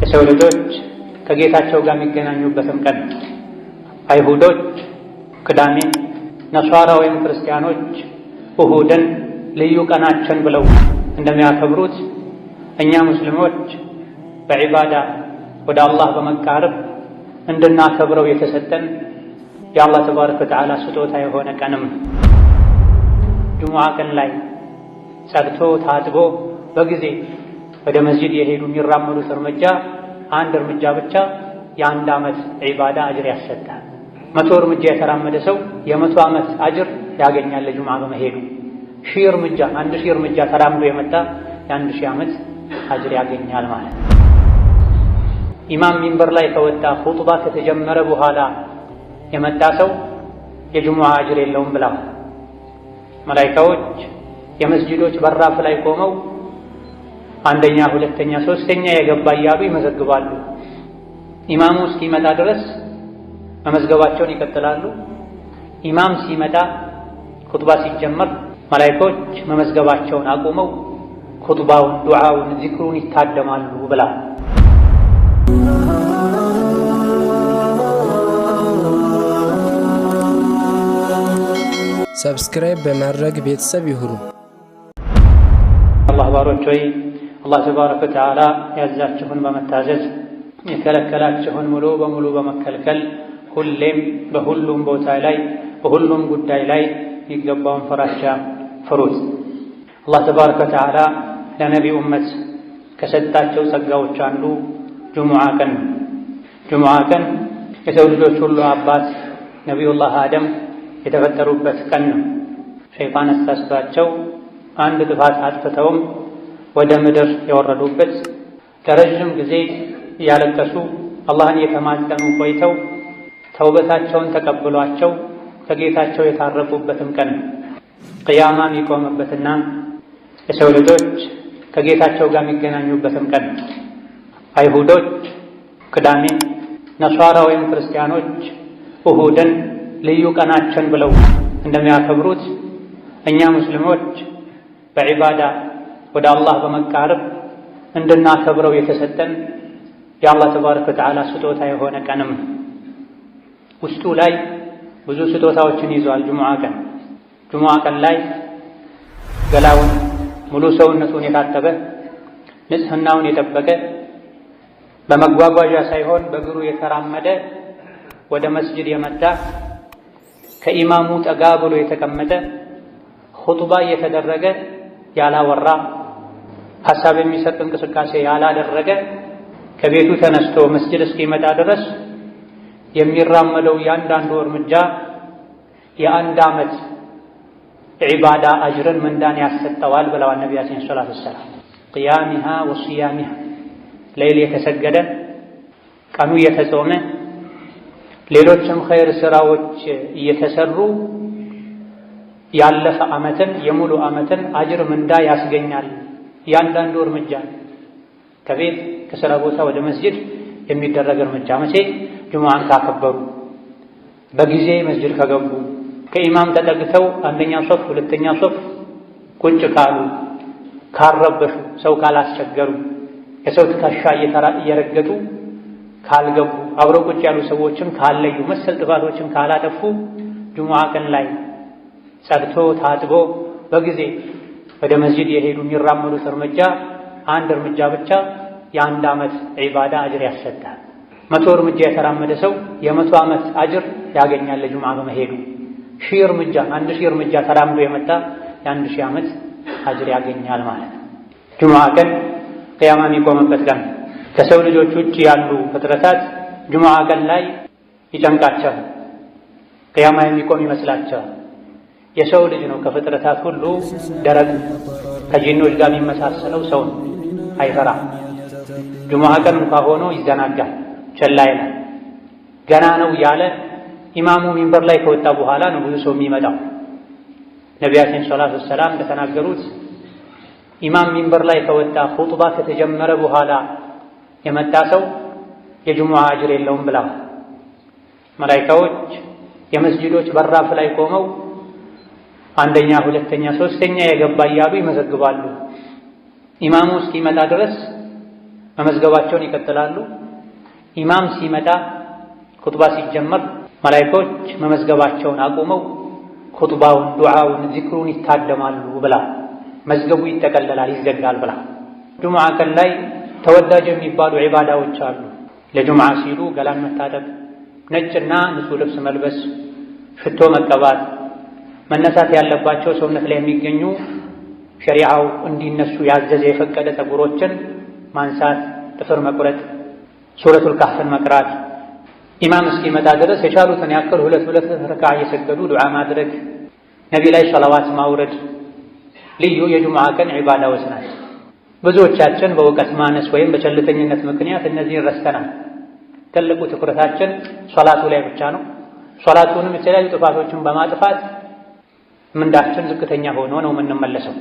የሰው ልጆች ከጌታቸው ጋር የሚገናኙበትም ቀን አይሁዶች ቅዳሜን፣ ነሷራ ወይም ክርስቲያኖች እሁድን ልዩ ቀናችን ብለው እንደሚያከብሩት እኛ ሙስሊሞች በዒባዳ ወደ አላህ በመቃረብ እንድናከብረው የተሰጠን የአላህ ተባረከ ወተዓላ ስጦታ የሆነ ቀንም ጁሙዓ ቀን ላይ ጸድቶ ታጥቦ በጊዜ ወደ መስጂድ የሄዱ የሚራመዱት እርምጃ አንድ እርምጃ ብቻ የአንድ ዓመት ዒባዳ አጅር ያሰጣል። 100 እርምጃ የተራመደ ሰው የ100 ዓመት አጅር ያገኛል ለጁሙዓ በመሄዱ። 1000 እርምጃ 1000 እርምጃ ተራምዶ የመጣ የ1000 ዓመት አጅር ያገኛል ማለት ነው። ኢማም ሚንበር ላይ ከወጣ ኹጥባ ከተጀመረ በኋላ የመጣ ሰው የጁሙዓ አጅር የለውም ብላ መላኢካዎች የመስጂዶች በራፍ ላይ ቆመው አንደኛ፣ ሁለተኛ፣ ሶስተኛ የገባ እያሉ ይመዘግባሉ። ኢማሙ እስኪመጣ ድረስ መመዝገባቸውን ይቀጥላሉ። ኢማም ሲመጣ ኹጥባ ሲጀመር መላኢካዎች መመዝገባቸውን አቁመው ኹጥባውን፣ ዱዓውን፣ ዚክሩን ይታደማሉ ብላ ሰብስክራይብ በማድረግ ቤተሰብ ይሁኑ። አላህ ባሮች ሆይ አላህ ተባረከ ወተዓላ ያዛችሁን በመታዘዝ የከለከላችሁን ሙሉ በሙሉ በመከልከል ሁሌም በሁሉም ቦታ ላይ በሁሉም ጉዳይ ላይ የሚገባውን ፍራቻ ፍሩት። አላህ ተባረከ ወተዓላ ለነቢ ኡመት ከሰጣቸው ጸጋዎች አንዱ ጁሙዓ ቀን ነው። ጁሙዓ ቀን የሰው ልጆች ሁሉ አባት ነቢዩላህ አደም የተፈጠሩበት ቀን ነው። ሸይጣን አሳስቷቸው አንድ ጥፋት አጥፍተውም ወደ ምድር የወረዱበት ለረዥም ጊዜ እያለቀሱ አላህን የተማጸኑ ቆይተው ተውበታቸውን ተቀብሏቸው ከጌታቸው የታረቁበትም ቀን ነው። ቅያማ የሚቆምበትና የሰው ልጆች ከጌታቸው ጋር የሚገናኙበትም ቀን ነው። አይሁዶች ቅዳሜን፣ ነሷራ ወይም ክርስቲያኖች እሁድን ልዩ ቀናችን ብለው እንደሚያከብሩት እኛ ሙስሊሞች በዒባዳ ወደ አላህ በመቃረብ እንድናከብረው የተሰጠን የአላህ ተባረከ ወተዓላ ስጦታ የሆነ ቀንም ውስጡ ላይ ብዙ ስጦታዎችን ይዟል። ጁሙዓ ቀን ላይ ገላውን ሙሉ ሰውነቱን የታጠበ ንጽህናውን የጠበቀ በመጓጓዣ ሳይሆን በእግሩ የተራመደ ወደ መስጂድ የመጣ ከኢማሙ ጠጋ ብሎ የተቀመጠ ኹጥባ እየተደረገ ያላወራ ሐሳብ የሚሰጥ እንቅስቃሴ ያላደረገ ከቤቱ ተነስቶ መስጂድ እስኪመጣ ድረስ የሚራመደው ያንዳንዱ እርምጃ የአንድ ዓመት ዒባዳ አጅርን ምንዳን ያሰጠዋል ብለዋል ነቢያችን ሰለላሁ ዐለይሂ ወሰለም። ቅያሚሃ ወሲያሚሃ ሌሊት የተሰገደ ቀኑ እየተጾመ ሌሎችም ኸይር ስራዎች እየተሰሩ ያለፈ ዓመትን የሙሉ ዓመትን አጅር ምንዳ ያስገኛል። ያንዳንዱ እርምጃ ከቤት ከሥራ ቦታ ወደ መስጂድ የሚደረግ እርምጃ መቼ? ጁሙዓን ካከበሩ፣ በጊዜ መስጂድ ከገቡ፣ ከኢማም ተጠግተው አንደኛ ሶፍ ሁለተኛ ሶፍ ቁጭ ካሉ፣ ካልረበሹ፣ ሰው ካላስቸገሩ፣ የሰው ትከሻ እየረገጡ ካልገቡ፣ አብረው ቁጭ ያሉ ሰዎችን ካለዩ፣ መሰል ጥፋቶችን ካላጠፉ ጁሙዓ ቀን ላይ ጸድቶ ታጥቦ በጊዜ ወደ መስጂድ የሄዱ የሚራመዱት እርምጃ አንድ እርምጃ ብቻ የአንድ ዓመት ዒባዳ አጅር ያሰጣል። 100 እርምጃ የተራመደ ሰው የ100 ዓመት አጅር ያገኛል ለጁሙዓ በመሄዱ። 1000 እርምጃ 1000 እርምጃ ተራምዶ የመጣ የ1000 ዓመት አጅር ያገኛል ማለት ነው። ጁሙዓ ቀን ቅያማ የሚቆምበት ቀን ከሰው ልጆች ውጭ ያሉ ፍጥረታት ጁሙዓ ቀን ላይ ይጨንቃቸዋል። ቅያማ የሚቆም ይመስላቸዋል። የሰው ልጅ ነው ከፍጥረታት ሁሉ ደረቅ ከጂኖች ጋር የሚመሳሰለው ሰው ነው። አይፈራም። ጁሙዓ ቀን እንኳ ሆኖ ይዘናጋል፣ ቸላ ይላል። ገና ነው ያለ ኢማሙ ሚንበር ላይ ከወጣ በኋላ ነው ብዙ ሰው የሚመጣው። ነቢያችን ሰለላሁ ዐለይሂ ወሰለም እንደተናገሩት ኢማም ሚንበር ላይ ከወጣ ኹጥባ ከተጀመረ በኋላ የመጣ ሰው የጁሙዓ አጅር የለውም ብለዋል። መላኢካዎች የመስጂዶች በራፍ ላይ ቆመው አንደኛ፣ ሁለተኛ፣ ሶስተኛ የገባ እያሉ ይመዘግባሉ። ኢማሙ እስኪመጣ ድረስ መመዝገባቸውን ይቀጥላሉ። ኢማም ሲመጣ ኹጥባ ሲጀመር መላኢኮች መመዝገባቸውን አቁመው ኹጥባውን፣ ዱዓውን፣ ዚክሩን ይታደማሉ ብላ መዝገቡ ይጠቀለላል፣ ይዘጋል ብላ። ጁምዓ ቀን ላይ ተወዳጅ የሚባሉ ዒባዳዎች አሉ። ለጁምዓ ሲሉ ገላን መታጠብ፣ ነጭና ንጹህ ልብስ መልበስ፣ ሽቶ መቀባት፣ መነሳት ያለባቸው ሰውነት ላይ የሚገኙ ሸሪዓው እንዲነሱ ያዘዘ የፈቀደ ፀጉሮችን ማንሳት፣ ጥፍር መቁረጥ፣ ሱረቱል ካህፍን መቅራት፣ ኢማም እስኪመጣ ድረስ የቻሉትን ያክል ሁለት ረክዓ እየሰገዱ ዱዓ ማድረግ፣ ነቢ ላይ ሰላዋት ማውረድ ልዩ የጁምዓ ቀን ዒባዳዎች ናቸው። ብዙዎቻችን በእውቀት ማነስ ወይም በቸልተኝነት ምክንያት እነዚህን ረስተናል። ትልቁ ትኩረታችን ሶላቱ ላይ ብቻ ነው። ሶላቱንም የተለያዩ ጥፋቶችን በማጥፋት ምንዳችን ዝቅተኛ ሆኖ ነው የምንመለሰው።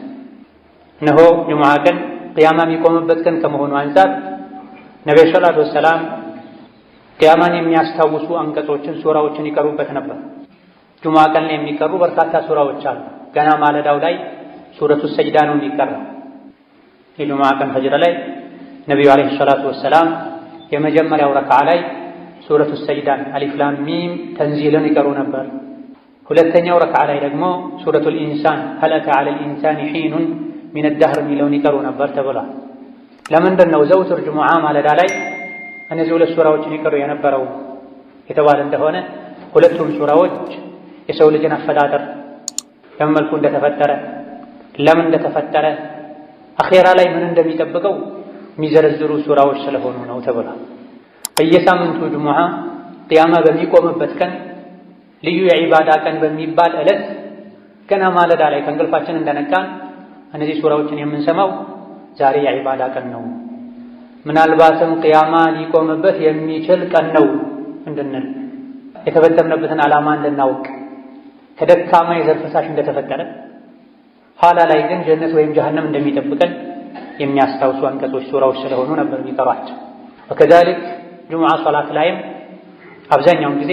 እነሆ ጁምዓ ቀን ቅያማ የሚቆምበት ቀን ከመሆኑ አንፃር ነብዩ ሰለላሁ ዐለይሂ ወሰለም ቅያማን የሚያስታውሱ አንቀጾችን፣ ሱራዎችን ይቀሩበት ነበር። ጁምዓ ቀን ላይ የሚቀሩ በርካታ ሱራዎች አሉ። ገና ማለዳው ላይ ሱረቱ ሰጅዳ ነው የሚቀራው። የጁምዓ ቀን ፈጅር ላይ ነቢዩ ዐለይሂ ሰላቱ ወሰላም የመጀመሪያው ረክዓ ላይ ሱረቱ ሰጅዳን አሊፍ ላም ሚም ተንዚልን ይቀሩ ነበር። ሁለተኛው ረክዓ ላይ ደግሞ ሱረቱል ኢንሳን ሀል አታ ዐለል ኢንሳኒ ሒኑን ሚነ ደህር የሚለውን ይቀሩ ነበር ተብሏል። ለምንድን ነው ዘውትር ጁምዓ ማለዳ ላይ እነዚህ ሁለት ሱራዎችን ይቀሩ የነበረው የተባለ እንደሆነ ሁለቱም ሱራዎች የሰው ልጅን አፈጣጠር በምን መልኩ እንደተፈጠረ፣ ለምን እንደተፈጠረ፣ አኼራ ላይ ምን እንደሚጠብቀው የሚዘረዝሩ ሱራዎች ስለሆኑ ነው ተብሏል። በየሳምንቱ ጁምዓ ቅያማ በሚቆምበት ቀን ልዩ የዒባዳ ቀን በሚባል ዕለት ገና ማለዳ ላይ ከእንቅልፋችን እንደነቃን እነዚህ ሱራዎችን የምንሰማው ዛሬ የዒባዳ ቀን ነው፣ ምናልባትም ቅያማ ሊቆምበት የሚችል ቀን ነው እንድንል፣ የተፈጠርንበትን ዓላማ እንድናውቅ፣ ከደካማ የዘር ፈሳሽ እንደተፈጠረ ኋላ ላይ ግን ጀነት ወይም ጀሀነም እንደሚጠብቀን የሚያስታውሱ አንቀጾች ሱራዎች ስለሆኑ ነበር የሚቀሯቸው። ወከዛሊክ ጁምዓ ሶላት ላይም አብዛኛውን ጊዜ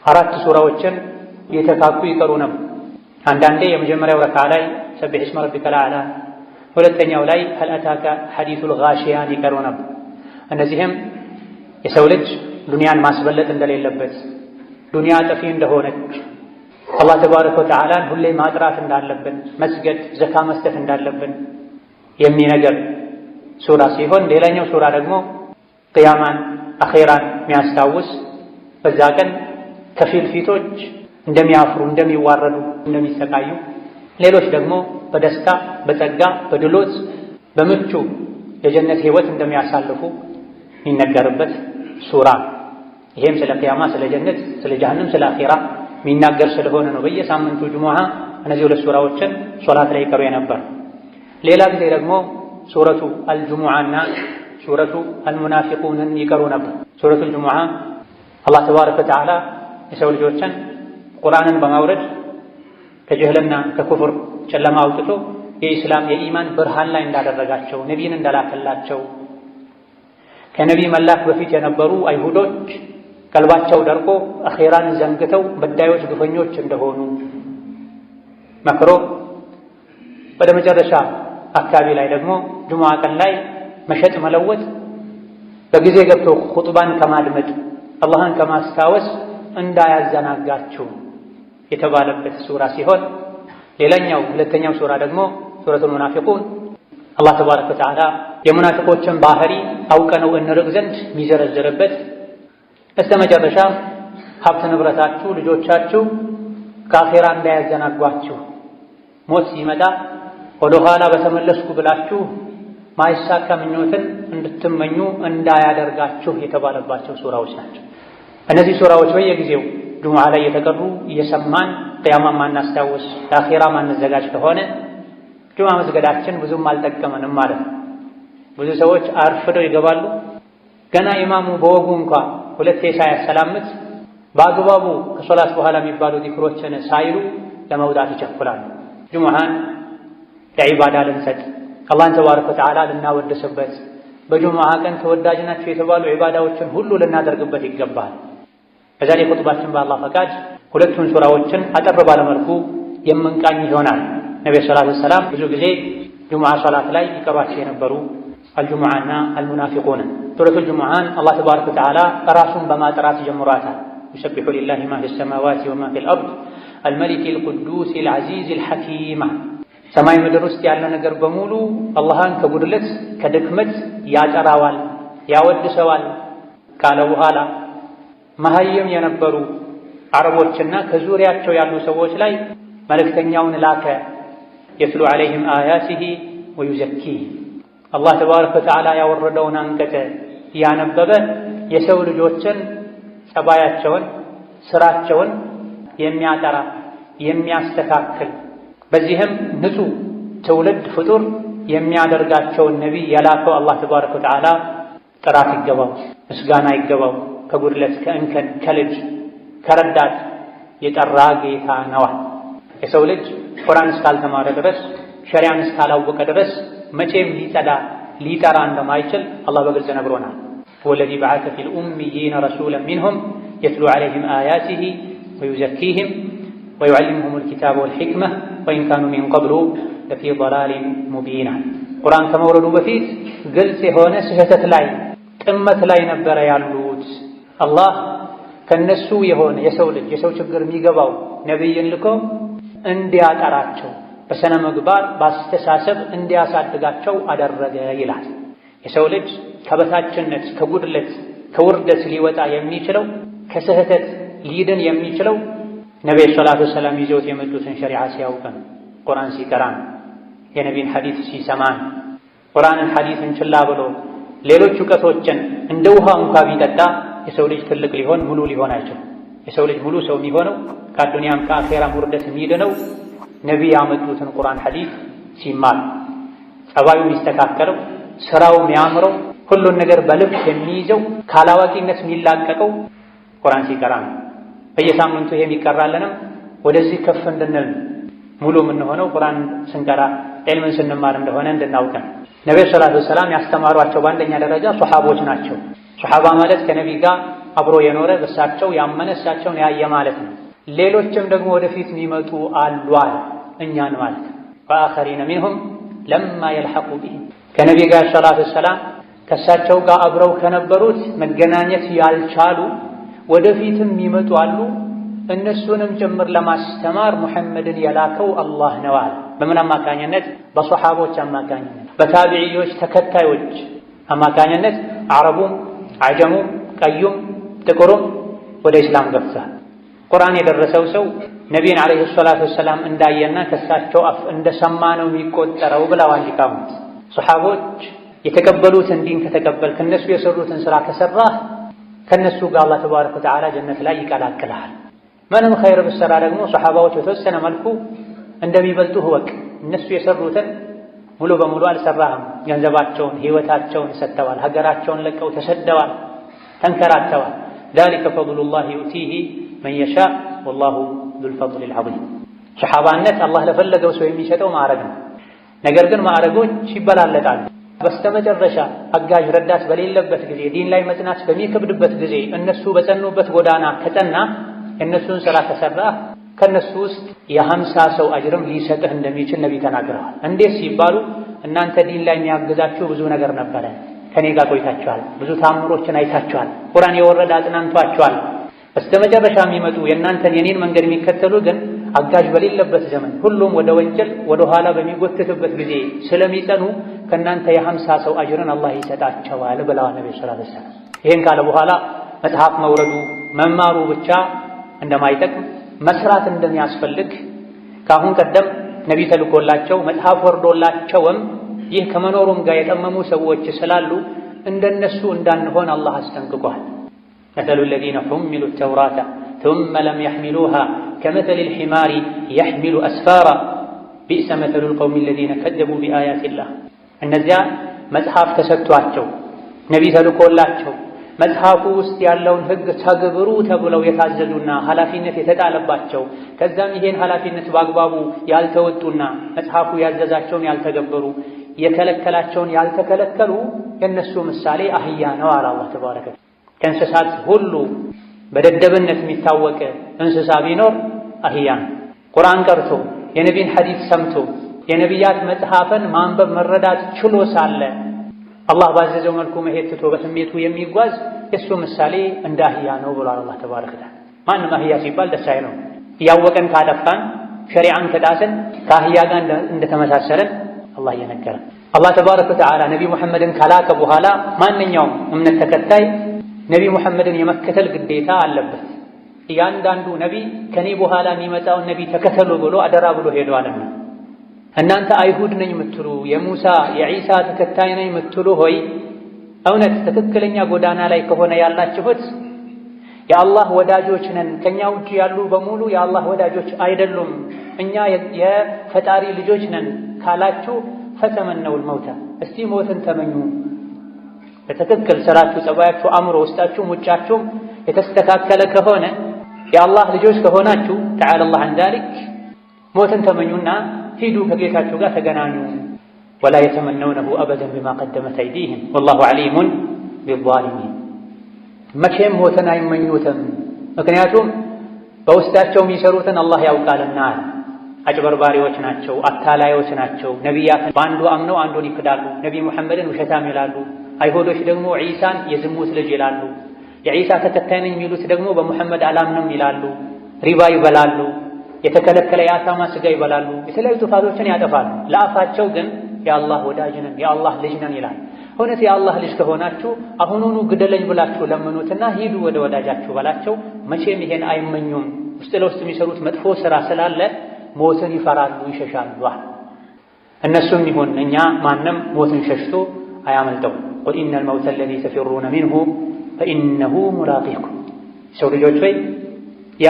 4 ሱራዎችን እየተካኩ ይቀሩ ነበር። አንዳንዴ የመጀመሪያው ረክዓ ላይ ሰቢሕ እስመ ረቢከል አዕላ፣ ሁለተኛው ላይ ሀል አታከ ሐዲሱል ጋሺያን ይቀሩ ነበር። እነዚህም የሰው ልጅ ዱንያን ማስበለጥ እንደሌለበት፣ ዱንያ ጠፊ እንደሆነች፣ አላህ ተባረከ ወተዓላን ሁሌ ማጥራት እንዳለብን፣ መስገድ፣ ዘካ መስጠት እንዳለብን የሚነገር ሱራ ሲሆን ሌላኛው ሱራ ደግሞ ቅያማን፣ አኼራን የሚያስታውስ በዛ ቀን ከፊል ፊቶች እንደሚያፍሩ፣ እንደሚዋረዱ፣ እንደሚሰቃዩ፣ ሌሎች ደግሞ በደስታ በጸጋ በድሎት በምቹ የጀነት ህይወት እንደሚያሳልፉ የሚነገርበት ሱራ። ይሄም ስለ ቅያማ፣ ስለ ጀነት፣ ስለ ጀሀነም፣ ስለ አኼራ የሚናገር ስለሆነ ነው በየሳምንቱ ጁሙዓ እነዚህ ሁለት ሱራዎችን ሶላት ላይ ይቀሩ የነበር። ሌላ ጊዜ ደግሞ ሱረቱ አልጁሙዓና ሱረቱ አልሙናፊቁንን ይቀሩ ነበር። ሱረቱ አልጁሙዓ አላህ ተባረከ ወተዓላ የሰው ልጆችን ቁርአንን በማውረድ ከጅህልና ከኩፍር ጨለማ አውጥቶ የኢስላም የኢማን ብርሃን ላይ እንዳደረጋቸው፣ ነቢይን እንደላከላቸው፣ ከነቢይ መላክ በፊት የነበሩ አይሁዶች ቀልባቸው ደርቆ አኼራን ዘንግተው በዳዮች ግፈኞች እንደሆኑ መክሮ ወደ መጨረሻ አካባቢ ላይ ደግሞ ጁሙዓ ቀን ላይ መሸጥ መለወጥ በጊዜ ገብቶ ኹጥባን ከማድመጥ አላህን ከማስታወስ እንዳያዘናጋችሁ የተባለበት ሱራ ሲሆን ሌላኛው ሁለተኛው ሱራ ደግሞ ሱረቱል ሙናፊቁን አላህ ተባረከ ወተዓላ የሙናፊቆችን ባህሪ አውቀነው እንርቅ ዘንድ የሚዘረዝርበት፣ እስከ መጨረሻ ሀብት ንብረታችሁ፣ ልጆቻችሁ ከአኼራ እንዳያዘናጓችሁ፣ ሞት ሲመጣ ወደ ኋላ በተመለስኩ ብላችሁ ማይሳካ ምኞትን እንድትመኙ እንዳያደርጋችሁ የተባለባቸው ሱራዎች ናቸው። እነዚህ ሱራዎች በየጊዜው ጁሙዓ ላይ የተቀሩ እየሰማን ቅያማ ማናስታውስ ለአኼራ ማንዘጋጅ ከሆነ ጁሙዓ መስገዳችን ብዙም አልጠቀመንም ማለት ነው። ብዙ ሰዎች አርፍደው ይገባሉ። ገና ኢማሙ በወጉ እንኳ ሁለቴ ሳያሰላምት በአግባቡ ከሶላት በኋላ የሚባሉ ዚክሮችን ሳይሉ ለመውጣት ይቸኩላሉ። ጁሙዓን ለዒባዳ ልንሰጥ፣ አላህን ተባረከ ወተዓላ ልናወድስበት፣ በጁሙዓ ቀን ተወዳጅ ናቸው የተባሉ ዒባዳዎችን ሁሉ ልናደርግበት ይገባል። በዛሬ ኹጥባችን በአላህ ፈቃድ ሁለቱን ሱራዎችን አጠር ባለመልኩ የምንቃኝ ይሆናል። ነብዩ ሰለላሁ ዐለይሂ ወሰለም ብዙ ጊዜ ጁሙዓ ሶላት ላይ ይቀሯቸው የነበሩ አልጁሙዓና አልሙናፊቁን። ሱረቱል ጁሙዓን አላህ ተባረከ ወተዓላ ራሱን በማጥራት ጀምሯታል። ዩሰቢሑ ሊላሂ ማ ፊስ ሰማዋቲ ወማ ፊል አርድ አልመሊኪል ቁዱሲል ዐዚዚል ሐኪም። ሰማይ ምድር ውስጥ ያለ ነገር በሙሉ አላህን ከጉድለት ከድክመት ያጠራዋል፣ ያወድሰዋል ካለ በኋላ መሀይም የነበሩ አረቦችና ከዙሪያቸው ያሉ ሰዎች ላይ መልእክተኛውን ላከ። የትሉ ዐለይሂም አያቲሂ ወዩዘኪህ። አላህ ተባረከ ወተዓላ ያወረደውን አንቀጽ ያነበበ የሰው ልጆችን ጸባያቸውን፣ ስራቸውን የሚያጠራ የሚያስተካክል፣ በዚህም ንጹህ ትውልድ ፍጡር የሚያደርጋቸውን ነቢይ የላከው አላህ ተባረከ ወተዓላ ጥራት ይገባው፣ ምስጋና ይገባው። ከጉድለት ከእንከን ከልጅ ከረዳት የጠራ ጌታ ነዋ። የሰው ልጅ ቁርአን እስካልተማረ ድረስ ሸሪዓን እስካላወቀ ድረስ መቼም ሊጸዳ ሊጠራ እንደማይችል አላህ በግልጽ ነግሮናል። ወለዚ በዐሰ ፊል ኡሚይነ ረሱለን ሚንሁም የትሉ ዐለይሂም አያቲሂ ወዩዘኪሂም ወዩዐልሊሙሁሙል ኪታበ ወልሒክመ ወኢን ካኑ ሚን ቀብሉ ለፊ ضላሊን ሙቢን። ቁርአን ከመውረዱ በፊት ግልጽ የሆነ ስህተት ላይ ጥመት ላይ ነበረ ያሉት። አላህ ከነሱ የሆነ የሰው ልጅ የሰው ችግር የሚገባው ነቢይን ልኮ እንዲያጠራቸው በሰነ ምግባር በአስተሳሰብ እንዲያሳድጋቸው አደረገ ይላል። የሰው ልጅ ከበታችነት ከጉድለት ከውርደት ሊወጣ የሚችለው ከስህተት ሊድን የሚችለው ነቢዩ ሰላቱ ወሰላም ይዘውት የመጡትን ሸሪዓ ሲያውቅን፣ ቁርአን ሲቀራን፣ የነቢን ሐዲስ ሲሰማን። ቁርአንን ሐዲስን ችላ ብሎ ሌሎች እውቀቶችን እንደ ውሃ እንኳ ቢጠጣ የሰው ልጅ ትልቅ ሊሆን ሙሉ ሊሆን አይችልም። የሰው ልጅ ሙሉ ሰው የሚሆነው ከአዱንያም ከአኼራም ውርደት የሚድነው ነቢይ ያመጡትን ቁርአን ሐዲስ ሲማር፣ ጸባዩ የሚስተካከለው፣ ስራው የሚያምረው፣ ሁሉን ነገር በልብ የሚይዘው፣ ካላዋቂነት የሚላቀቀው ቁርአን ሲቀራ ነው። በየሳምንቱ ይሄ የሚቀራለንም ወደዚህ ከፍ እንድንል ሙሉ የምንሆነው ቁርአን ስንቀራ ዒልምን ስንማር እንደሆነ እንድናውቀን። ነቢዩ ሰለላሁ ዐለይሂ ወሰለም ያስተማሯቸው በአንደኛ ደረጃ ሶሐቦች ናቸው። ሶሐባ ማለት ከነቢይ ጋር አብሮ የኖረ በሳቸው ያመነ እሳቸውን ያየ ማለት ነው። ሌሎችም ደግሞ ወደፊት የሚመጡ አሏል እኛን ማለት ነው። ወአኸሪነ ሚንሁም ለማ የልሐቁ ቢሂም ከነቢይ ጋር ሰለላሁ ዐለይሂ ወሰለም ከእሳቸው ጋር አብረው ከነበሩት መገናኘት ያልቻሉ ወደፊትም የሚመጡ አሉ። እነሱንም ጭምር ለማስተማር ሙሐመድን የላከው አላህ ነው አለ። በምን አማካኝነት? በሶሐቦች አማካኝነት፣ በታቢዒዎች ተከታዮች አማካኝነት አረቡም አጀሙም ቀዩም ጥቁሩም ወደ ኢስላም ገብቷል። ቁርአን የደረሰው ሰው ነቢይን ዓለይሂ ሰላቱ ወሰላም እንዳየና ከሳቸው አፍ እንደሰማ ነው የሚቆጠረው ብለዋል ሊቃውንት። ሶሐቦች የተቀበሉትን ዲን ከተቀበል ከነሱ የሰሩትን ስራ ከሰራህ ከነሱ ጋር አላህ ተባረከ ወተዓላ ጀነት ላይ ይቀላቅልሃል። ምንም ኸይር ብትሰራ ደግሞ ሶሐባዎች በተወሰነ መልኩ እንደሚበልጡህ እወቅ። እነሱ የሰሩትን ሙሉ በሙሉ አልሰራህም። ገንዘባቸውን ሕይወታቸውን ሰጥተዋል። ሀገራቸውን ለቀው ተሰደዋል፣ ተንከራተዋል። ዛሊከ ፈድሉላሂ ዩእቲሂ መን የሻእ ወላሁ ዙል ፈድሊል ዐዚም። ሶሐባነት አላህ ለፈለገው ሰው የሚሰጠው ማዕረግ ነው። ነገር ግን ማዕረጎች ይበላለጣሉ። በስተመጨረሻ አጋዥ ረዳት በሌለበት ጊዜ፣ ዲን ላይ መጽናት በሚከብድበት ጊዜ እነሱ በጸኑበት ጎዳና ከጸና የእነሱን ስራ ከሰራ ከእነሱ ውስጥ የ50 ሰው አጅርም ሊሰጥህ እንደሚችል ነቢይ ተናግረዋል። እንዴት ሲባሉ እናንተ ዲን ላይ የሚያግዛችሁ ብዙ ነገር ነበረ፣ ከኔ ጋር ቆይታችኋል፣ ብዙ ታምሮችን አይታችኋል፣ ቁርአን የወረደ አጽናንቷችኋል። በስተመጨረሻ የሚመጡ የእናንተን የኔን መንገድ የሚከተሉ ግን አጋዥ በሌለበት ዘመን ሁሉም ወደ ወንጀል ወደ ኋላ በሚጎትትበት ጊዜ ስለሚጸኑ ከእናንተ የ50 ሰው አጅርን አላህ ይሰጣቸዋል ብለዋል ነብዩ ሰለላሁ ዐለይሂ ወሰለም። ይሄን ካለ በኋላ መጽሐፍ መውረዱ መማሩ ብቻ እንደማይጠቅም መስራት እንደሚያስፈልግ ከአሁን ቀደም ነቢይ ተልኮላቸው መጽሐፍ ወርዶላቸውም ይህ ከመኖሩም ጋር የጠመሙ ሰዎች ስላሉ እንደነሱ እንዳንሆን አላህ አስጠንቅቋል። መሰሉ ለዚነ ሑሚሉ ተውራተ ثم لم يحملوها كمثل الحمار يحمل أسفارا بئس مثل القوم الذين كذبوا بآيات الله። እነዚያ መጽሐፍ ተሰጥቷቸው ነቢይ ተልኮላቸው መጽሐፉ ውስጥ ያለውን ሕግ ተግብሩ ተብለው የታዘዙና ኃላፊነት የተጣለባቸው ከዛም ይሄን ኃላፊነት በአግባቡ ያልተወጡና መጽሐፉ ያዘዛቸውን ያልተገበሩ የከለከላቸውን ያልተከለከሉ የነሱ ምሳሌ አህያ ነው አለ አላህ ተባረከ። ከእንስሳት ሁሉ በደደብነት የሚታወቅ እንስሳ ቢኖር አህያ ነው። ቁርአን ቀርቶ የነቢይን ሐዲስ ሰምቶ የነቢያት መጽሐፍን ማንበብ መረዳት ችሎ ሳለ አላህ ባዘዘው መልኩ መሄድ ትቶ በስሜቱ የሚጓዝ የእሱ ምሳሌ እንደ አህያ ነው ብሏል አላህ ተባረከ ወተዓላ። ማንም አህያ ሲባል ደስ አይለው። እያወቀን ካጠፋን ሸሪዓን ከጣስን ከአህያ ጋር እንደተመሳሰለን አላህ እየነገረን። አላህ ተባረከ ወተዓላ ነቢ ሙሐመድን ከላከ በኋላ ማንኛውም እምነት ተከታይ ነቢ ሙሐመድን የመከተል ግዴታ አለበት። እያንዳንዱ ነቢ ከኔ በኋላ የሚመጣውን ነቢ ተከተሉ ብሎ አደራ ብሎ ሄደዋልና እናንተ አይሁድ ነኝ የምትሉ የሙሳ የዒሳ ተከታይ ነኝ የምትሉ ሆይ እውነት ትክክለኛ ጎዳና ላይ ከሆነ ያላችሁት የአላህ ወዳጆች ነን፣ ከኛ ውጭ ያሉ በሙሉ የአላህ ወዳጆች አይደሉም፣ እኛ የፈጣሪ ልጆች ነን ካላችሁ ፈተመነውል መውታ እስቲ ሞትን ተመኙ። በትክክል ስራችሁ፣ ጸባያችሁ፣ አእምሮ፣ ውስጣችሁም ውጫችሁም የተስተካከለ ከሆነ የአላህ ልጆች ከሆናችሁ ተዓላ አላህ አን ዛሊክ ሞትን ተመኙና ሂዱ ከጌታችሁ ጋር ተገናኙ። ወላ የተመነውነሁ አበደን ቢማ ቀደመት አይዲህም ወላሁ ዓሊሙን ቢዛሊሚን። መቼም ሞትን አይመኙትም፣ ምክንያቱም በውስጣቸው የሚሰሩትን አላህ ያውቃልና። አጭበርባሪዎች ናቸው፣ አታላዮች ናቸው። ነቢያትን በአንዱ አምነው አንዱን ይክዳሉ። ነቢ ሙሐመድን ውሸታም ይላሉ። አይሁዶች ደግሞ ዒሳን የዝሙት ልጅ ይላሉ። የዒሳ ተከታይ ነኝ የሚሉት ደግሞ በሙሐመድ አላምንም ይላሉ። ሪባ ይበላሉ። የተከለከለ የአሳማ ስጋ ይበላሉ። የተለያዩ ጥፋቶችን ያጠፋሉ። ለአፋቸው ግን የአላህ ወዳጅ ነን የአላህ ልጅ ነን ይላል። እውነት የአላህ ልጅ ከሆናችሁ አሁኑኑ ግደለኝ ብላችሁ ለምኑትና ሂዱ ወደ ወዳጃችሁ በላቸው። መቼም ይሄን አይመኙም። ውስጥ ለውስጥ የሚሰሩት መጥፎ ስራ ስላለ ሞትን ይፈራሉ፣ ይሸሻሉ። እነሱም ይሁን እኛ ማንም ሞትን ሸሽቶ አያመልጠው። ቁል ኢነል መውተ አለዚ ተፊሩነ ሚንሁ ፈኢነሁ ሙላቂኩም። ሰው ልጆች ሆይ ያ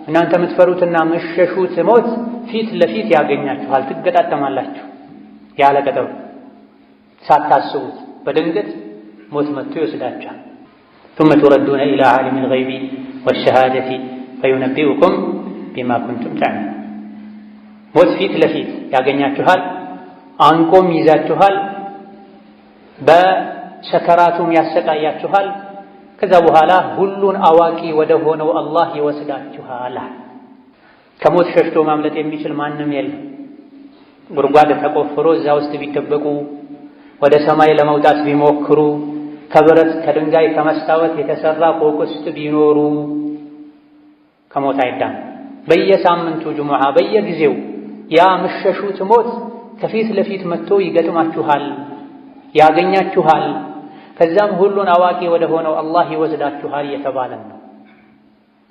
እናንተ የምትፈሩትና የምትሸሹት ሞት ፊት ለፊት ያገኛችኋል፣ ትገጣጠማላችሁ። ያለ ቀጠሮ ሳታስቡት በድንገት ሞት መጥቶ ይወስዳችኋል። ثم تردون إلى عالم الغيب والشهادة فينبئكم بما كنتم تعملون። ሞት ፊት ለፊት ያገኛችኋል፣ አንቆም ይዛችኋል፣ በሰከራቱም ያሰቃያችኋል። ከዛ በኋላ ሁሉን አዋቂ ወደ ሆነው አላህ ይወስዳችኋል። ከሞት ሸሽቶ ማምለጥ የሚችል ማንም የለም። ጉድጓድ ተቆፍሮ እዛ ውስጥ ቢደበቁ፣ ወደ ሰማይ ለመውጣት ቢሞክሩ፣ ከብረት ከድንጋይ ከመስታወት የተሰራ ፎቅ ውስጥ ቢኖሩ ከሞት አይዳን። በየሳምንቱ ጁሙዓ በየጊዜው ያ ምሸሹት ሞት ከፊት ለፊት መጥቶ ይገጥማችኋል፣ ያገኛችኋል። ከዛም ሁሉን አዋቂ ወደ ሆነው አላህ ይወስዳችኋል እየተባለ ነው።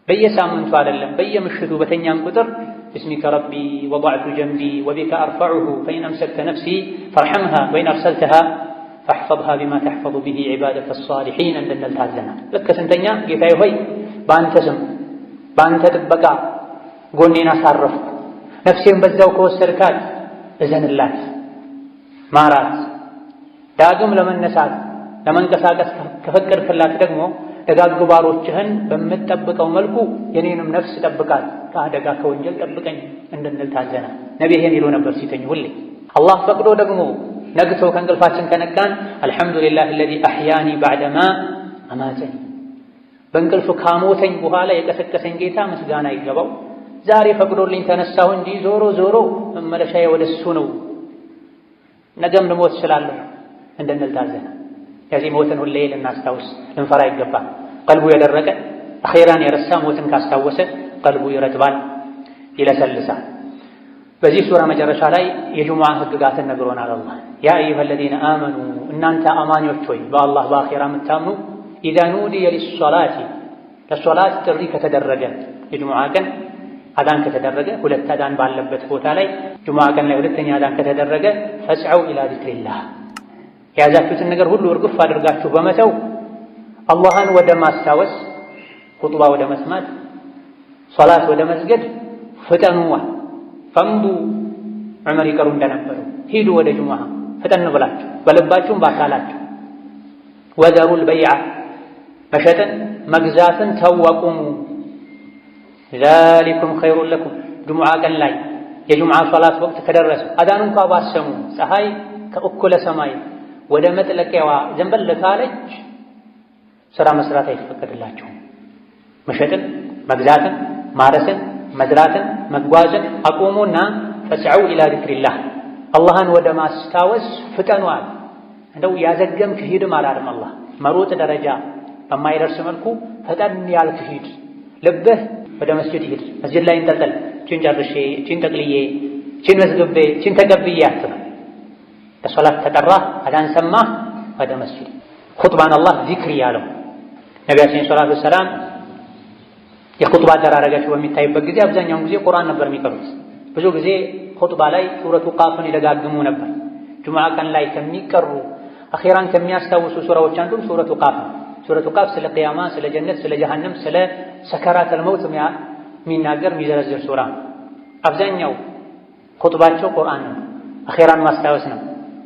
በየሳምንቱ አይደለም፣ በየምሽቱ በተኛም ቁጥር ብስሚከ ረቢ ወضዕቱ ጀንቢ ወቢከ አርፈዑሁ ፈኢን አምሰክተ ነፍሲ ፈርሐምሃ ወኢን አርሰልተሃ ፈሕፈظሃ ቢማ ተሕፈظ ቢሂ ዒባደከ አሳሊሒን እንድንል ታዘናል። ልክ ስንተኛ ጌታዬ ሆይ በአንተ ስም በአንተ ጥበቃ ጎኔን አሳረፍኩ፣ ነፍሴን በዛው ከወሰድካት እዘንላት፣ ማራት፣ ዳግም ለመነሳት ለመንቀሳቀስ ከፈቀድክላት ደግሞ ደጋግ ባሮችህን በምትጠብቀው መልኩ የኔንም ነፍስ ጠብቃት፣ ከአደጋ ከወንጀል ጠብቀኝ እንድንል ታዘና። ነቢ ይሄን ይሉ ነበር ሲተኙ ሁሌ። አላህ ፈቅዶ ደግሞ ነግቶ ከእንቅልፋችን ከነቃን አልሐምዱሊላህ አለዚ አሕያኒ ባዕደማ አማተኒ፣ በእንቅልፍ ካሞተኝ በኋላ የቀሰቀሰኝ ጌታ ምስጋና ይገባው። ዛሬ ፈቅዶልኝ ተነሳሁ እንጂ ዞሮ ዞሮ መመለሻዬ ወደሱ ነው፣ ነገም ልሞት እችላለሁ እንድንል ታዘና። ከዚህ ሞትን ሁሌ ልናስታውስ ልንፈራ ይገባል። ቀልቡ የደረቀ አኼራን የረሳ ሞትን ካስታወሰ ቀልቡ ይረጥባል፣ ይለሰልሳል። በዚህ ሱራ መጨረሻ ላይ የጁሙዓ ህግጋትን ነግሮናል አላህ። ያ አዩሃ አለዚነ አመኑ እናንተ አማኞች ሆይ በአላህ በአኼራ የምታምኑ ኢዛ ኑዲየ ሊሶላቲ ለሶላት ጥሪ ከተደረገ የጁሙዓ ቀን አዳን ከተደረገ ሁለት አዳን ባለበት ቦታ ላይ ጁሙዓ ቀን ላይ ሁለተኛ አዳን ከተደረገ ፈስዐው ኢላ ዚክሪላህ የያዛችሁትን ነገር ሁሉ እርግፍ አድርጋችሁ በመተው አላህን ወደ ማስታወስ፣ ኹጥባ ወደ መስማት፣ ሶላት ወደ መስገድ ፍጠኑዋል። ፈምዱ ዑመር ይቀሩ እንደነበሩ ሂዱ ወደ ጁሙዓ ፍጠን ብላችሁ በልባችሁም በአካላችሁ። ወዘሩል በይዓ መሸጥን መግዛትን ተው አቁሙ። ዛሊኩም ኸይሩን ለኩም ጁሙዓ ቀን ላይ የጁሙዓ ሶላት ወቅት ከደረሰ አዳን እንኳ ባሰሙ ፀሐይ ከእኩለ ሰማይ ወደ መጥለቂያዋ ዘንበል ካለች ስራ መስራት አይፈቀድላችሁም። መሸጥን መግዛትን ማረስን መዝራትን መጓዝን አቁሙና ፈስዐው ኢላ ዚክሪላህ አላህን ወደ ማስታወስ ፍጠኗል። እንደው ያዘገምክ ሂድም አላለም አላህ። መሮጥ ደረጃ በማይደርስ መልኩ ፈጠን ያልክ ሂድ፣ ልብህ ወደ መስጂድ ሂድ። መስጂድ ላይ እንጠልጠል፣ እቺን ጨርሼ፣ እቺን ጠቅልዬ፣ እቺን መዝግቤ፣ እቺን ተቀብዬ አትበል። ለሶላት ተጠራህ አዳን ሰማህ ወደ መስጂድ። ኹጥባን አላህ ዚክር ያለው ነቢያችን ሰለላሁ ዐለይሂ ወሰለም የኹጥባ አደራረጋቸው በሚታይበት ጊዜ አብዛኛውን ጊዜ ቁርአን ነበር የሚቀሩት። ብዙ ጊዜ ኹጥባ ላይ ሱረቱ ቃፍን ይደጋግሙ ነበር። ጁሙዓ ቀን ላይ ከሚቀሩ አኺራን ከሚያስታውሱ ሱራዎች አንዱ ሱረቱ ቃፍ ነው። ሱረቱ ቃፍ ስለ ቂያማ፣ ስለ ጀነት፣ ስለ ጀሃነም፣ ስለ ሰከራተል መውት የሚናገር የሚዘረዝር ሱራ። አብዛኛው ኹጥባቸው ቁርአን ነው፣ አኺራን ማስታወስ ነው።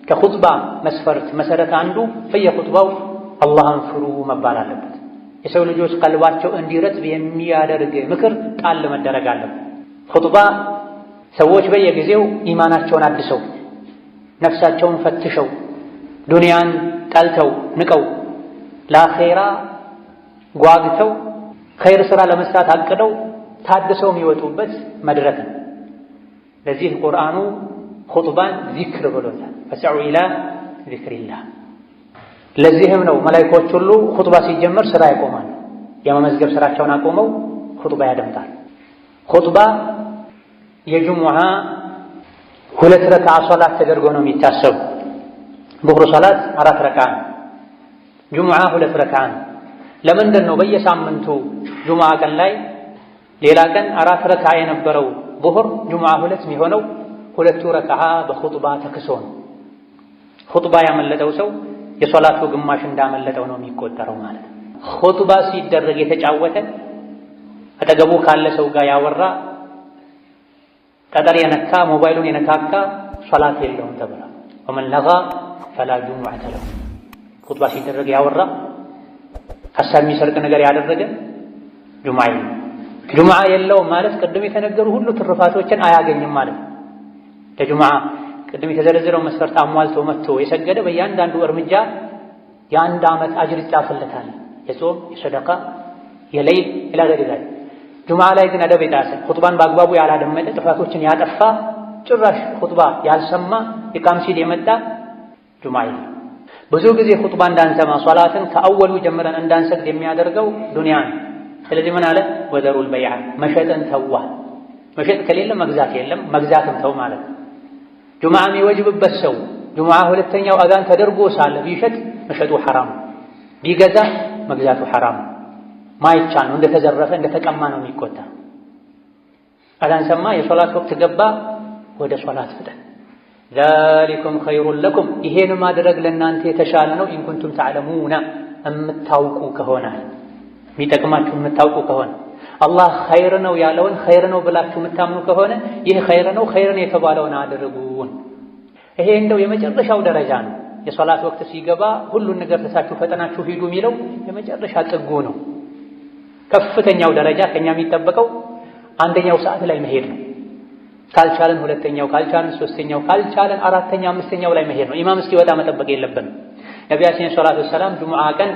ከኹጥባ መስፈርት መሰረት አንዱ በየኹጥባው አላህን ፍሩ መባል አለበት። የሰው ልጆች ቀልባቸው እንዲረጥብ የሚያደርግ ምክር ጣል መደረግ አለበት። ኹጥባ ሰዎች በየጊዜው ኢማናቸውን አድሰው ነፍሳቸውን ፈትሸው ዱንያን ጠልተው ንቀው ለአኼራ ጓግተው ኸይር ሥራ ለመስራት አቅደው ታድሰው የሚወጡበት መድረክ ነው። ለዚህ ቁርአኑ ኹጥባን ዚክር ብሎታል። ፈስዑ ኢላ ዚክሪላህ። ለዚህም ነው መላኢኮች ሁሉ ኹጥባ ሲጀመር ስራ ያቆማሉ። የመመዝገብ ስራቸውን አቆመው ኹጥባ ያደምጣል። ኹጥባ የጁሙዓ 2 ረክዓ ሶላት ተደርጎ ነው የሚታሰቡ። ዙህር ሶላት 4 ረክዓ፣ ጁሙዓ 2 ረክዓ። ለምንድን ነው በየሳምንቱ ጁሙዓ ቀን ላይ ሌላ ቀን 4 ረክዓ የነበረው ዙህር ጁሙዓ 2 የሚሆነው? 2 ረክዓ በኹጥባ ተክሶ ነው። ኹጥባ ያመለጠው ሰው የሶላቱ ግማሽ እንዳመለጠው ነው የሚቆጠረው ማለት ነው። ኹጥባ ሲደረግ የተጫወተ አጠገቡ ካለ ሰው ጋር ያወራ ጠጠር የነካ ሞባይሉን የነካካ ሶላት የለውም ተብሏል። ወመን ለጋ ፈላ ጁሙዐተ ለሁ። ኹጥባ ሲደረግ ያወራ ሐሳብ የሚሰርቅ ነገር ያደረገ ጁሙዓ የለውም። ጁሙዓ የለውም ማለት ቅድም የተነገሩ ሁሉ ትርፋቶችን አያገኝም ማለት ነው። ለጁሙዓ ቅድም የተዘረዘረው መስፈርት አሟልቶ መጥቶ የሰገደ በእያንዳንዱ እርምጃ የ1 ዓመት አጅር ይጻፍለታል። የጾም፣ የሰደቃ፣ የሌይል ኢላ ገይሪ ዛሊክ። ጁሙዓ ላይ ግን አደብ የጣሰ ኹጥባን በአግባቡ ያላደመጠ ጥፋቶችን ያጠፋ ጭራሽ ኹጥባ ያልሰማ ኢቃም ሲል የመጣ ጁሙዓ የለም። ብዙ ጊዜ ኹጥባ እንዳንሰማ ሶላትን ከአወሉ ጀምረን እንዳንሰግድ የሚያደርገው ዱንያ ነው። ስለዚህ ምን አለ? ወዘሩል በይዐ፣ መሸጥን ተዋ። መሸጥ ከሌለ መግዛት የለም፣ መግዛትም ተው ማለት ነው። ጁሙዓ የሚወጅብበት ሰው ጁሙዓ 2ኛው አዛን ተደርጎ ሳለ ቢሸጥ መሸጡ ሐራም፣ ቢገዛ መግዛቱ ሐራም። ማይቻል ነው፣ እንደተዘረፈ እንደተቀማ ነው የሚቆጠር። አዛን ሰማ፣ የሶላት ወቅት ገባ፣ ወደ ሶላት ፍጠን። ዛሊኩም ኸይሩን ለኩም፣ ይሄን ማድረግ ለእናንተ የተሻለ ነው። ኢንኩንቱም ተዕለሙና፣ የምታውቁ ከሆነ የሚጠቅማችሁ የምታውቁ ከሆነ አላህ ኸይር ነው ያለውን ኸይር ነው ብላችሁ የምታምኑ ከሆነ ይህ ኸይር ነው፣ ኸይርን የተባለውን አድርጉን። ይሄ እንደው የመጨረሻው ደረጃ ነው። የሶላት ወቅት ሲገባ ሁሉን ነገር ተሳችሁ ፈጠናችሁ ሂዱ የሚለው የመጨረሻ ጥጉ ነው። ከፍተኛው ደረጃ ከኛ የሚጠበቀው 1ኛው ሰዓት ላይ መሄድ ነው። ካልቻለን 2ኛው፣ ካልቻለን 3ኛው፣ ካልቻለን 4ኛ፣ 5ኛው ላይ መሄድ ነው። ኢማም እስኪወጣ መጠበቅ የለብንም። ነቢያችን ሰለላሁ ዐለይሂ ወሰለም ጁሙዓ ቀን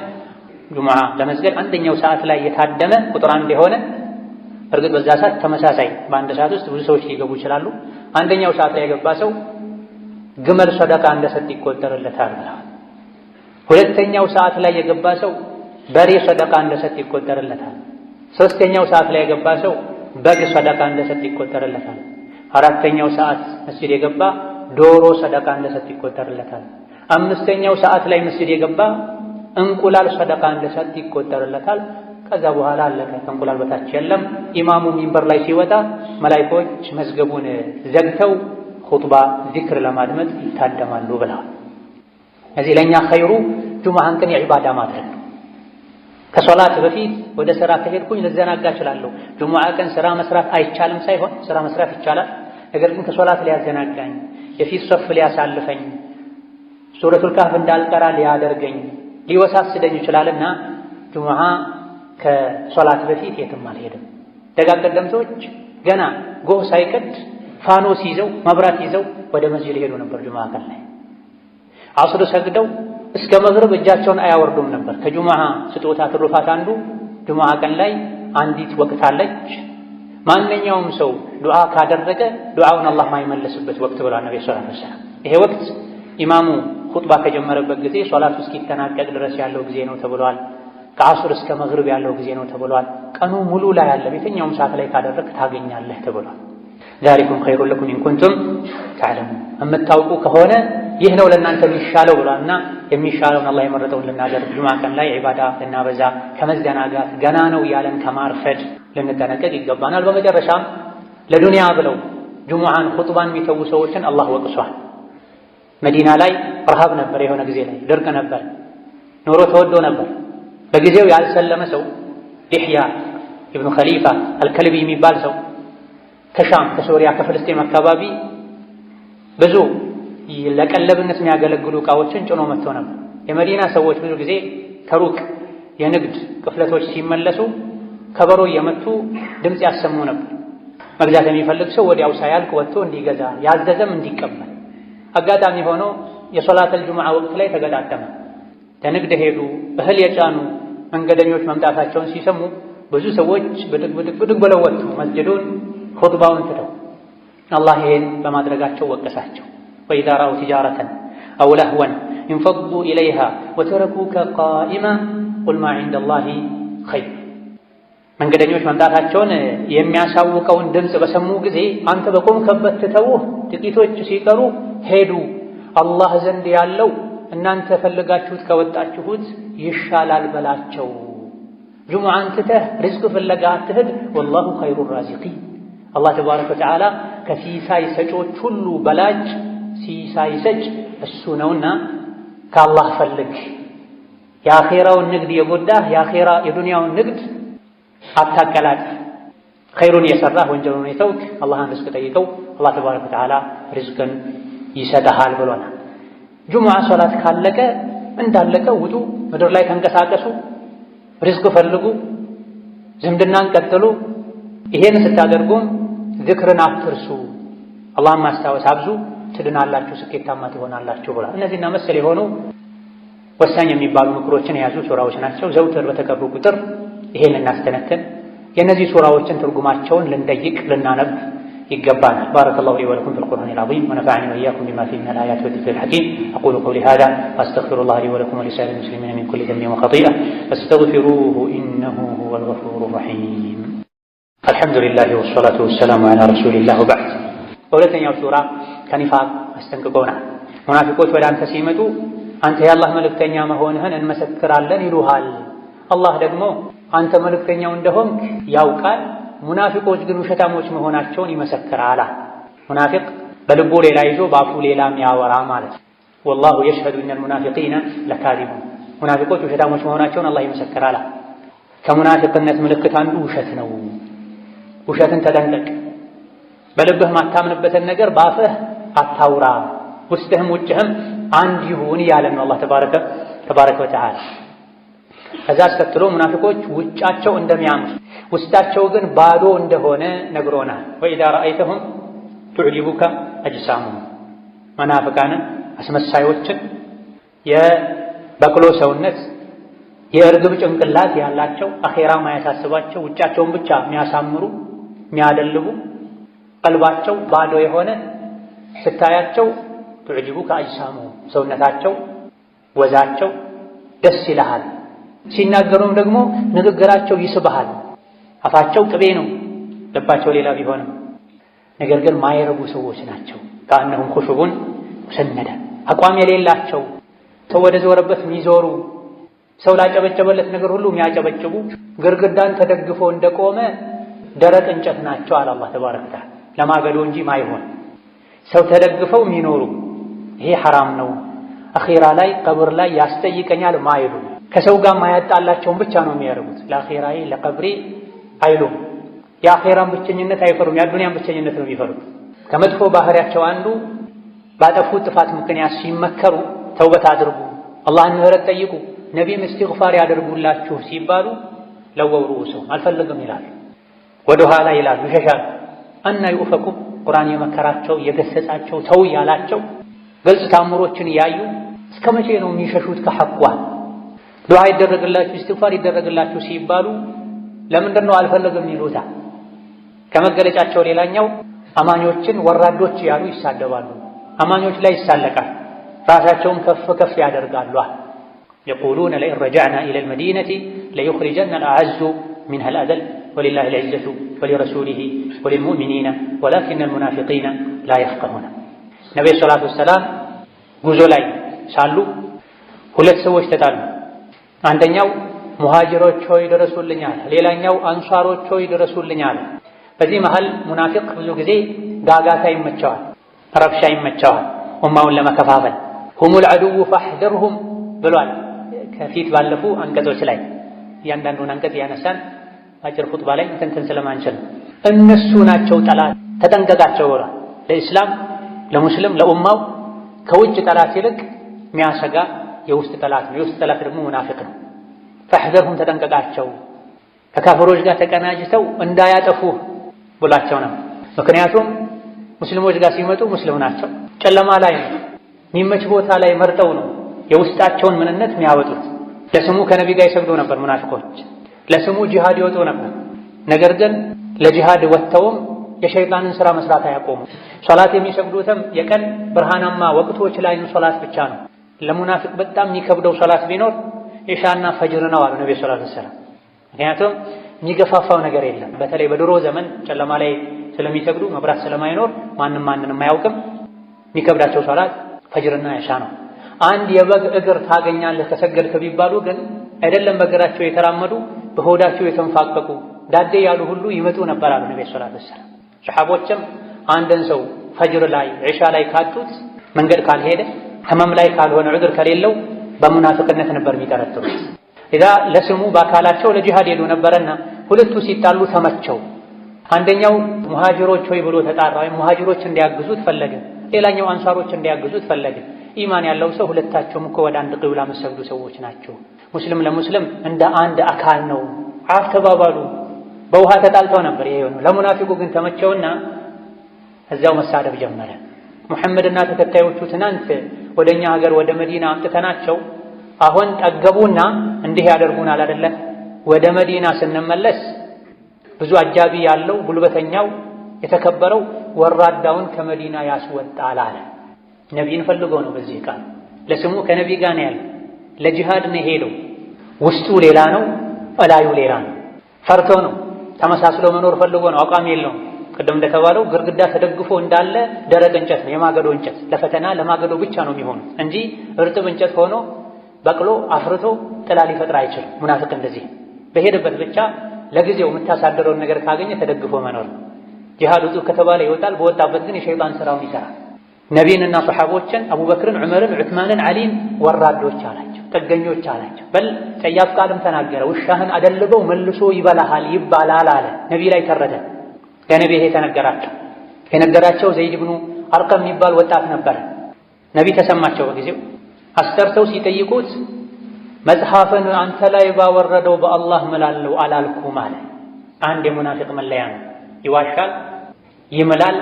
ጁሙዓ ለመስገድ 1ኛው ሰዓት ላይ የታደመ ቁጥር 1 የሆነ እርግጥ በዛ ሰዓት ተመሳሳይ በአንድ ሰዓት ውስጥ ብዙ ሰዎች ሊገቡ ይችላሉ። 1ኛው ሰዓት ላይ የገባ ሰው ግመል ሰደቃ እንደሰጥ ይቆጠርለታል ብለዋል። 2ኛው ሰዓት ላይ የገባ ሰው በሬ ሰደቃ እንደሰጥ ይቆጠርለታል። 3ኛው ሰዓት ላይ የገባ ሰው በግ ሰደቃ እንደሰጥ ይቆጠርለታል። 4ኛው ሰዓት መስጂድ የገባ ዶሮ ሰደቃ እንደሰጥ ይቆጠርለታል። 5ኛው ሰዓት ላይ መስጂድ የገባ እንቁላል ሰደቃ እንደሰጥ ይቆጠርለታል። ከዛ በኋላ አለቀ። ከእንቁላል በታች የለም። ኢማሙ ሚንበር ላይ ሲወጣ መላኢኮች መዝገቡን ዘግተው ኹጥባ ዚክር ለማድመጥ ይታደማሉ ብለዋል። እዚህ ለኛ ኸይሩ ጁሙዓን ቀን የዒባዳ ማድረግ ነው። ከሶላት በፊት ወደ ስራ ከሄድኩኝ ልዘናጋ እችላለሁ። ጁሙዓ ቀን ስራ መስራት አይቻልም ሳይሆን ስራ መስራት ይቻላል። ነገር ግን ከሶላት ሊያዘናጋኝ፣ የፊት ሶፍ ሊያሳልፈኝ፣ ሱረቱል ካህፍ እንዳልቀራ ሊያደርገኝ፣ ሊወሳስደኝ ይችላልና ጁሙዓ ከሶላት በፊት የትም አልሄድም። ደጋግ ቀደምቶች ገና ጎህ ሳይቀድ ፋኖስ ይዘው መብራት ይዘው ወደ መስጂድ ሄዱ ነበር። ጁሙዓ ቀን ላይ ዐስር ሰግደው እስከ መግሪብ እጃቸውን አያወርዱም ነበር። ከጁሙዓ ስጦታ ትሩፋት አንዱ ጁሙዓ ቀን ላይ አንዲት ወቅት አለች። ማንኛውም ሰው ዱዓ ካደረገ ዱዓውን አላህ ማይመለስበት ወቅት ብሏል ነብዩ ሰለላሁ ዐለይሂ ወሰለም። ይሄ ወቅት ኢማሙ ኹጥባ ከጀመረበት ጊዜ ሶላቱ እስኪጠናቀቅ ድረስ ያለው ጊዜ ነው ተብሏል። ከአሱር እስከ መግሪብ ያለው ጊዜ ነው ተብሏል። ቀኑ ሙሉ ላይ ያለ የትኛውም ሰዓት ላይ ካደረክ ታገኛለህ ተብሏል። ዛሊኩም ኸይሩን ለኩም ኢን ኩንቱም ተዕለሙን የምታውቁ ከሆነ ይህ ነው ለእናንተ የሚሻለው ብሏልና የሚሻለውን አላህ የመረጠውን ልናደርግ ጁምዓ ቀን ላይ ዒባዳ ልናበዛ ከመዘናጋት ገና ነው እያለን ከማርፈድ ልንጠነቀቅ ይገባናል። በመጨረሻም ለዱንያ ብለው ጁምዓን ኹጥባን የሚተዉ ሰዎችን አላህ ወቅሷል። መዲና ላይ ረሃብ ነበር፣ የሆነ ጊዜ ላይ ድርቅ ነበር፣ ኑሮ ተወዶ ነበር። በጊዜው ያልሰለመ ሰው ይሕያ ኢብኑ ኸሊፋ አልከልቢ የሚባል ሰው ከሻም ከሶሪያ ከፍልስጤም አካባቢ ብዙ ለቀለብነት የሚያገለግሉ ዕቃዎችን ጭኖ መጥቶ ነበር። የመዲና ሰዎች ብዙ ጊዜ ከሩቅ የንግድ ቅፍለቶች ሲመለሱ ከበሮ እየመቱ ድምፅ ያሰሙ ነበር። መግዛት የሚፈልግ ሰው ወዲያው ሳያልቅ ወጥቶ እንዲገዛ ያዘዘም እንዲቀበል። አጋጣሚ ሆኖ የሶላተል ጁምዓ ወቅት ላይ ተገጣጠመ። ለንግድ ሄዱ። እህል የጫኑ መንገደኞች መምጣታቸውን ሲሰሙ ብዙ ሰዎች ብድግ ብለው ወጡ መስጅዱን ኹጥባውን ትተው። አላህ ይሄን በማድረጋቸው ወቀሳቸው። ወኢዛ ረአው ቲጃረተን አው ለህወን እንፈዱ ኢለይሃ ወተረኩከ ቃኢማ ቁል ማ ዒንደላሂ ኸይር። መንገደኞች መምጣታቸውን የሚያሳውቀውን ድምፅ በሰሙ ጊዜ አንተ በቆምክበት ትተውህ ጥቂቶች ሲቀሩ ሄዱ። አላህ ዘንድ ያለው እናንተ ፈልጋችሁት ከወጣችሁት ይሻላል በላቸው። ጁምዓን ትተህ ርዝቅ ፍለጋ አትሂድ። ወላሁ ኸይሩ ራዚቂን። አላህ ተባረከ ወተዓላ ከሲሳይ ሰጮች ሁሉ በላጭ ሲሳይ ሰጭ እሱ ነውና ከአላህ ፈልግ። የአኼራውን ንግድ የጎዳህ የዱንያውን ንግድ አታቀላጥ። ኸይሩን የሰራህ ወንጀሉን የተውክ አላህን ርዝቅ ጠይቀው፣ አላህ ተባረከ ወተዓላ ርዝቅን ይሰጥሃል ብሎናል። ጁምዓ ሶላት ካለቀ እንዳለቀ ውጡ፣ ምድር ላይ ተንቀሳቀሱ፣ ርዝቅ ፈልጉ፣ ዝምድናን ቀጥሉ። ይሄን ስታደርጉም ዝክርን አትርሱ፣ አላህን ማስታወስ አብዙ፣ ትድናላችሁ፣ ስኬታማ ትሆናላችሁ ብሏል። እነዚህና መሰል የሆኑ ወሳኝ የሚባሉ ምክሮችን የያዙ ሱራዎች ናቸው። ዘውትር በተቀሩ ቁጥር ይሄን ልናስተነትን የእነዚህ ሱራዎችን ትርጉማቸውን ልንጠይቅ ልናነብ ይገባናል። ባረከላሁ ሊ ወለኩም ፊል ቁርአኒል ዐዚም ወነፈዐኒ ወኢያኩም ቢማ ፊሂ ሚነል አያቲ ወዚክሪል ሐኪም አቁሉ ቀውሊ ሃዛ ወአስተግፊሩላህ ሊ ወለኩም ወሊሳኢሪል ሙስሊሚና ሚን ኩሊ ዘንቢን ወኸጢአ ፈስተግፊሩሁ ኢነሁ ሁወል ገፉሩር ረሒም። አልሐምዱሊላህ ወሰላቱ ወሰላሙ ዐላ ረሱሊላህ ወበዕድ። በሁለተኛው ሱራ ከኒፋቅ አስጠንቅቆናል። ሙናፊቆች ወደ አንተ ሲመጡ አንተ የአላህ መልእክተኛ መሆንህን እንመሰክራለን ይሉሃል። አላህ ደግሞ አንተ መልእክተኛው እንደሆንክ ያውቃል፣ ሙናፊቆች ግን ውሸታሞች መሆናቸውን ይመሰክራል። ሙናፊቅ በልቡ ሌላ ይዞ በአፉ ሌላ የሚያወራ ማለት ነው። ወላሁ የሽሀዱ ኢነል ሙናፊቂነ ለካዚቡን። ሙናፊቆች ውሸታሞች መሆናቸውን አላህ ይመሰክራል። ከሙናፊቅነት ምልክት አንዱ ውሸት ነው። ውሸትን ተጠንቀቅ። በልብህ ማታምንበትን ነገር በአፍህ አታውራ፣ ውስጥህም ውጭህም አንድ ይሁን እያለን ነው አላህ ተባረከ ወተዓላ። ከዛ አስከትሎ ሙናፊቆች ውጫቸው እንደሚያምር ውስጣቸው ግን ባዶ እንደሆነ ነግሮናል። ወኢዛ ረአይተሁም ቱዕጂቡከ አጅሳሙሁም። መናፍቃንን አስመሳዮችን የበቅሎ ሰውነት የእርግብ ጭንቅላት ያላቸው አኼራ ማያሳስባቸው ውጫቸውን ብቻ የሚያሳምሩ የሚያደልቡ ቀልባቸው ባዶ የሆነ ስታያቸው ቱዕጂቡከ አጅሳሙሁም ሰውነታቸው ወዛቸው ደስ ይልሃል። ሲናገሩም ደግሞ ንግግራቸው ይስብሃል። አፋቸው ቅቤ ነው፣ ልባቸው ሌላ ቢሆንም ነገር ግን ማይረቡ ሰዎች ናቸው። ከአነሁም ኹሹቡን ሙሰነደ አቋም የሌላቸው ሰው ወደ ዞረበት የሚዞሩ ሰው ላጨበጨበለት ነገር ሁሉ የሚያጨበጭቡ ግርግዳን ተደግፎ እንደቆመ ደረቅ እንጨት ናቸው አለ አላህ ተባረከ ወተዓላ። ለማገዶ እንጂ ማይሆን ሰው ተደግፈው የሚኖሩ ይሄ ሐራም ነው፣ አኺራ ላይ ቀብር ላይ ያስጠይቀኛል ማይሉ ከሰው ጋር ማያጣላቸውን ብቻ ነው የሚያደርጉት። ለአኺራዬ ለቀብሬ አይሉም። የአኺራን ብቸኝነት አይፈሩም፣ የአዱንያን ብቸኝነት ነው የሚፈሩት። ከመጥፎ ባህሪያቸው አንዱ ባጠፉት ጥፋት ምክንያት ሲመከሩ ተውበት አድርጉ፣ አላህን ምህረት ጠይቁ፣ ነቢይም እስትግፋር ያደርጉላችሁ ሲባሉ ለወው ሩኡሰሁም አልፈልግም ይላሉ፣ ወደ ኋላ ይላሉ፣ ይሸሻሉ። አና ዩፈኩም ቁርአን የመከራቸው የገሰጻቸው ተው ያላቸው ግልጽ ታምሮችን እያዩ እስከ መቼ ነው የሚሸሹት ከሐቋ? ዱዓ ይደረግላችሁ እስትግፋር ይደረግላችሁ ሲባሉ ለምንድን ነው አልፈልግም ይሉታ? ከመገለጫቸው ሌላኛው አማኞችን ወራዶች ያሉ ይሳደባሉ፣ አማኞች ላይ ይሳለቃል። ራሳቸውን ከፍ ከፍ ያደርጋሉ። የቁሉነ ለኢን ረጀዕና ኢለል መዲነቲ ለዩኽሪጀና አልአዐዙ ሚንሀል አዘል ወሊላሂል ዒዘቱ ወሊረሱሊሂ ወሊልሙእሚኒነ ወላኪነል ሙናፊቂነ ላ የፍቀሁነ። ነቢዩ ሰላቱ ወሰላም ጉዞ ላይ ሳሉ ሁለት ሰዎች ተጣሉ። አንደኛው ሙሃጅሮች ሆይ ድረሱልኝ አለ፣ ሌላኛው አንሷሮች ሆይ ድረሱልኝ አለ። በዚህ መሃል ሙናፊቅ ብዙ ጊዜ ጋጋታ ይመቸዋል፣ ረብሻ ይመቸዋል፣ ኡማውን ለመከፋፈል። ሁሙል ዐዱው ፈሕዘርሁም ብሏል ከፊት ባለፉ አንቀጾች ላይ። እያንዳንዱን አንቀጽ ያነሳን አጭር ኹጥባ ላይ እንትን ስለማንችል እነሱ ናቸው ጠላት ተጠንቀቃቸው ብሏል። ለኢስላም ለሙስሊም ለኡማው ከውጭ ጠላት ይልቅ የሚያሰጋ የውስጥ ጠላት ነው። የውስጥ ጠላት ደግሞ ሙናፊቅ ነው። ፈሕዘርሁም ተጠንቀቃቸው፣ ከካፍሮች ጋር ተቀናጅተው እንዳያጠፉህ ብሏቸው ነው። ምክንያቱም ሙስሊሞች ጋር ሲመጡ ሙስሊም ናቸው፣ ጨለማ ላይ ነው፣ የሚመች ቦታ ላይ መርጠው ነው የውስጣቸውን ምንነት የሚያወጡት። ለስሙ ከነቢ ጋር ይሰግዱ ነበር ሙናፊቆች፣ ለስሙ ጂሃድ ይወጡ ነበር። ነገር ግን ለጂሃድ ወጥተውም የሸይጣንን ሥራ መስራት አያቆሙ። ሶላት የሚሰግዱትም የቀን ብርሃናማ ወቅቶች ላይ ሶላት ብቻ ነው። ለሙናፊቅ በጣም የሚከብደው ሶላት ቢኖር ኢሻና ፈጅር ነው አሉ ነብዩ ሰለላሁ ዐለይሂ ወሰለም። ምክንያቱም የሚገፋፋው ነገር የለም። በተለይ በድሮ ዘመን ጨለማ ላይ ስለሚሰግዱ መብራት ስለማይኖር ማንንም አያውቅም። የሚከብዳቸው ሶላት ፈጅርና ኢሻ ነው። አንድ የበግ እግር ታገኛለህ ከሰገድክ ቢባሉ ግን አይደለም በእግራቸው የተራመዱ በሆዳቸው የተንፋቀቁ ዳዴ ያሉ ሁሉ ይመጡ ነበር አሉ ነብዩ ሰለላሁ ዐለይሂ ወሰለም። ሰሐቦችም አንድን ሰው ፈጅር ላይ ኢሻ ላይ ካጡት መንገድ ካልሄደ ህመም ላይ ካልሆነ ዑድር ከሌለው በሙናፊቅነት ነበር የሚጠረጥሩት። ኢዛ ለስሙ በአካላቸው ለጂሃድ ሄዱ ነበርና ሁለቱ ሲጣሉ ተመቸው። አንደኛው ሙሃጅሮች ሆይ ብሎ ተጣራ፣ ወይም ሙሃጅሮች እንዲያግዙት ፈለገ። ሌላኛው አንሳሮች እንዲያግዙት ፈለገ። ኢማን ያለው ሰው ሁለታቸውም እኮ ወደ አንድ ቂብላ የሚሰግዱ ሰዎች ናቸው። ሙስሊም ለሙስሊም እንደ አንድ አካል ነው። አፍ ተባባሉ። በውሃ ተጣልተው ነበር ይሄ ነው። ለሙናፊቁ ግን ተመቸውና እዚያው መሳደብ ጀመረ። ሙሐመድና ተከታዮቹ ትናንት ወደኛ ሀገር ወደ መዲና አምጥተናቸው አሁን ጠገቡና እንዲህ ያደርጉናል አይደለ? ወደ መዲና ስንመለስ ብዙ አጃቢ ያለው ጉልበተኛው የተከበረው ወራዳውን ከመዲና ያስወጣል አለ። ነቢይን ፈልጎ ነው። በዚህ ቃል ለስሙ ከነቢ ጋር ነው ያለው። ለጂሃድ ነው ሄደው፣ ውስጡ ሌላ ነው፣ እላዩ ሌላ ነው። ፈርቶ ነው፣ ተመሳስሎ መኖር ፈልጎ ነው። አቋም የለውም። ቅድም እንደተባለው ግርግዳ ተደግፎ እንዳለ ደረቅ እንጨት ነው፣ የማገዶ እንጨት። ለፈተና ለማገዶ ብቻ ነው የሚሆነው እንጂ እርጥብ እንጨት ሆኖ በቅሎ አፍርቶ ጥላ ሊፈጥር አይችልም። ሙናፊቅ እንደዚህ በሄደበት ብቻ ለጊዜው የምታሳደረውን ነገር ካገኘ ተደግፎ መኖር። ጂሃድ ውጡ ከተባለ ይወጣል፣ በወጣበት ግን የሸይጣን ስራውን ይሰራል። ነቢይንና ሰሐቦችን አቡበክርን፣ ዑመርን፣ ዑስማንን፣ ዓሊን ወራዶች አላቸው፣ ጥገኞች አላቸው። በል ጸያፍ ቃልም ተናገረ። ውሻህን አደልበው መልሶ ይበላሃል ይባላል አለ። ነቢይ ላይ ተረደ። ለነቢይ ይሄ ተነገራቸው። የነገራቸው ዘይድ ብኑ አርቀም የሚባል ወጣት ነበር። ነቢይ ተሰማቸው። በጊዜው አስጠርተው ሲጠይቁት መጽሐፍን አንተ ላይ ባወረደው በአላህ እምላለሁ አላልኩም አለ። አንድ የሙናፊቅ መለያ ነው። ይዋሻል፣ ይምላል።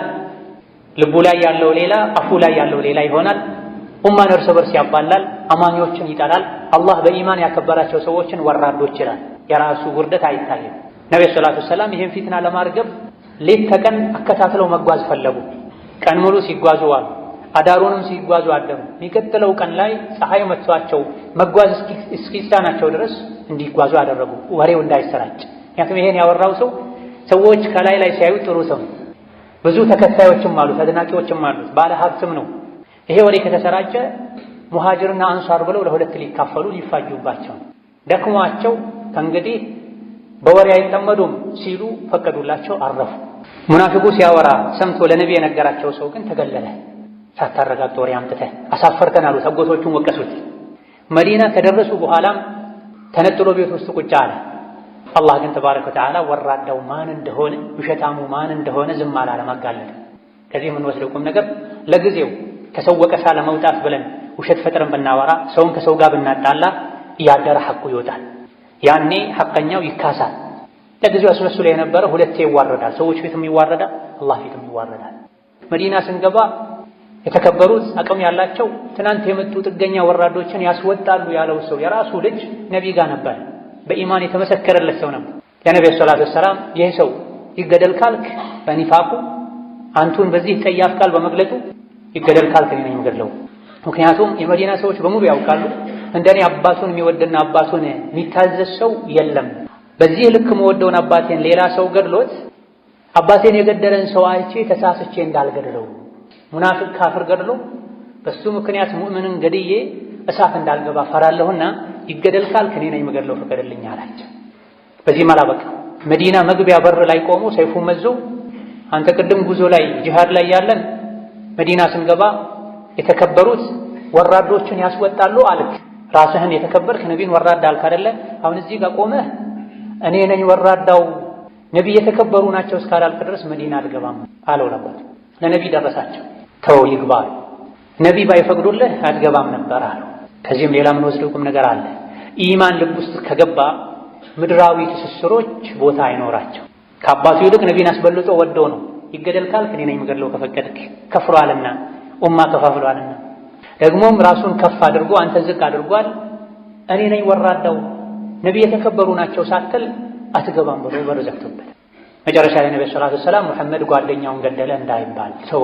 ልቡ ላይ ያለው ሌላ፣ አፉ ላይ ያለው ሌላ ይሆናል። ኡማን እርስ በርስ ያባላል፣ አማኞችን ይጠላል። አላህ በኢማን ያከበራቸው ሰዎችን ወራዶች ይላል። የራሱ ውርደት አይታይም። ነብዩ ሰለላሁ ዐለይሂ ወሰለም ይህን ፊትና ለማርገብ ሌት ተቀን አከታትለው መጓዝ ፈለጉ። ቀን ሙሉ ሲጓዙ ዋሉ፣ አዳሩንም ሲጓዙ አደሩ። የሚቀጥለው ቀን ላይ ፀሐይ መጥቷቸው መጓዝ እስኪሳናቸው ድረስ እንዲጓዙ አደረጉ፣ ወሬው እንዳይሰራጭ። ምክንያቱም ይሄን ያወራው ሰው ሰዎች ከላይ ላይ ሲያዩት ጥሩ ሰው፣ ብዙ ተከታዮችም አሉት፣ አድናቂዎችም አሉት፣ ባለ ሀብትም ነው። ይሄ ወሬ ከተሰራጨ ሙሃጅርና አንሷር ብለው ለሁለት ሊካፈሉ ሊፋጁባቸው ደክሟቸው ከእንግዲህ በወሬ አይጠመዱም ሲሉ ፈቀዱላቸው፣ አረፉ። ሙናፊቁ ሲያወራ ሰምቶ ለነቢ የነገራቸው ሰው ግን ተገለለ። ሳታረጋግጥ ወሬ አምጥተህ አሳፈርከን አሉት። አጎቶቹን ወቀሱት። መዲና ከደረሱ በኋላም ተነጥሎ ቤት ውስጥ ቁጭ አለ። አላህ ግን ተባረከ ወተዓላ ወራዳው ማን እንደሆነ ውሸታሙ ማን እንደሆነ ዝም አላለም፣ አጋለጠ። ከዚህ የምንወስደው ቁም ነገር ለጊዜው ከሰው ወቀሳ ለመውጣት ብለን ውሸት ፈጥረን ብናወራ፣ ሰውን ከሰው ጋር ብናጣላ እያደረ ሐቁ ይወጣል። ያኔ ሐቀኛው ይካሳል። ለጊዜው አስመስሎ የነበረ ሁለቴ ይዋረዳል። ሰዎች ፊትም ይዋረዳል፣ አላህ ፊትም ይዋረዳል። መዲና ስንገባ የተከበሩት አቅም ያላቸው ትናንት የመጡ ጥገኛ ወራዶችን ያስወጣሉ ያለው ሰው የራሱ ልጅ ነቢይ ጋር ነበር። በኢማን የተመሰከረለት ሰው ነበር። ለነብዩ ሰለላሁ ዐለይሂ ወሰለም ይህ ሰው ይገደል ካልክ በኒፋቁ አንቱን በዚህ ጠያፍ ቃል በመግለጡ ይገደል ካልክ እኔ ነኝ የምገድለው፣ ምክንያቱም የመዲና ሰዎች በሙሉ ያውቃሉ እንደኔ አባቱን የሚወድና አባቱን የሚታዘዝ ሰው የለም። በዚህ ልክ መወደውን አባቴን ሌላ ሰው ገድሎት አባቴን የገደለን ሰው አይቼ ተሳስቼ እንዳልገድለው ሙናፊቅ ካፍር ገድሎ በሱ ምክንያት ሙእምንን ገድዬ እሳት እንዳልገባ ፈራለሁና ይገደል ካልክ እኔ ነኝ የምገድለው ፍቀድልኝ አላቸው። በዚህ ማላበቃ መዲና መግቢያ በር ላይ ቆሞ ሰይፉ መዞ አንተ ቅድም ጉዞ ላይ ጂሃድ ላይ ያለን መዲና ስንገባ የተከበሩት ወራዶችን ያስወጣሉ አልክ። ራስህን የተከበርክ ነቢን ወራዳ አልክ አይደለ? አሁን እዚህ ጋር ቆመህ እኔ ነኝ ወራዳው ነቢይ የተከበሩ ናቸው እስካላልክ ድረስ መዲና አልገባም አለው ነበር። ለነቢይ ደረሳቸው። ተው ይግባ ነቢይ ባይፈቅዱልህ አትገባም ነበር አለው። ከዚህም ሌላ ምን ወስደው ቁም ነገር አለ። ኢማን ልብ ውስጥ ከገባ ምድራዊ ትስስሮች ቦታ አይኖራቸው። ከአባቱ ይልቅ ነቢይን አስበልጦ ወዶ ነው። ይገደል ካልክ እኔ ነኝ የምገድለው ከፈቀድክ ከፍሯልና ኡማ ከፋፍሏልና ደግሞም ራሱን ከፍ አድርጎ አንተ ዝቅ አድርጓል። እኔ ነኝ ወራዳው ነቢይ የተከበሩ ናቸው ሳትል አትገባም ብሎ በር ዘግቶበት መጨረሻ ላይ ነብዩ ሰለላሁ ዐለይሂ ወሰለም መሐመድ ጓደኛውን ገደለ እንዳይባል ሰው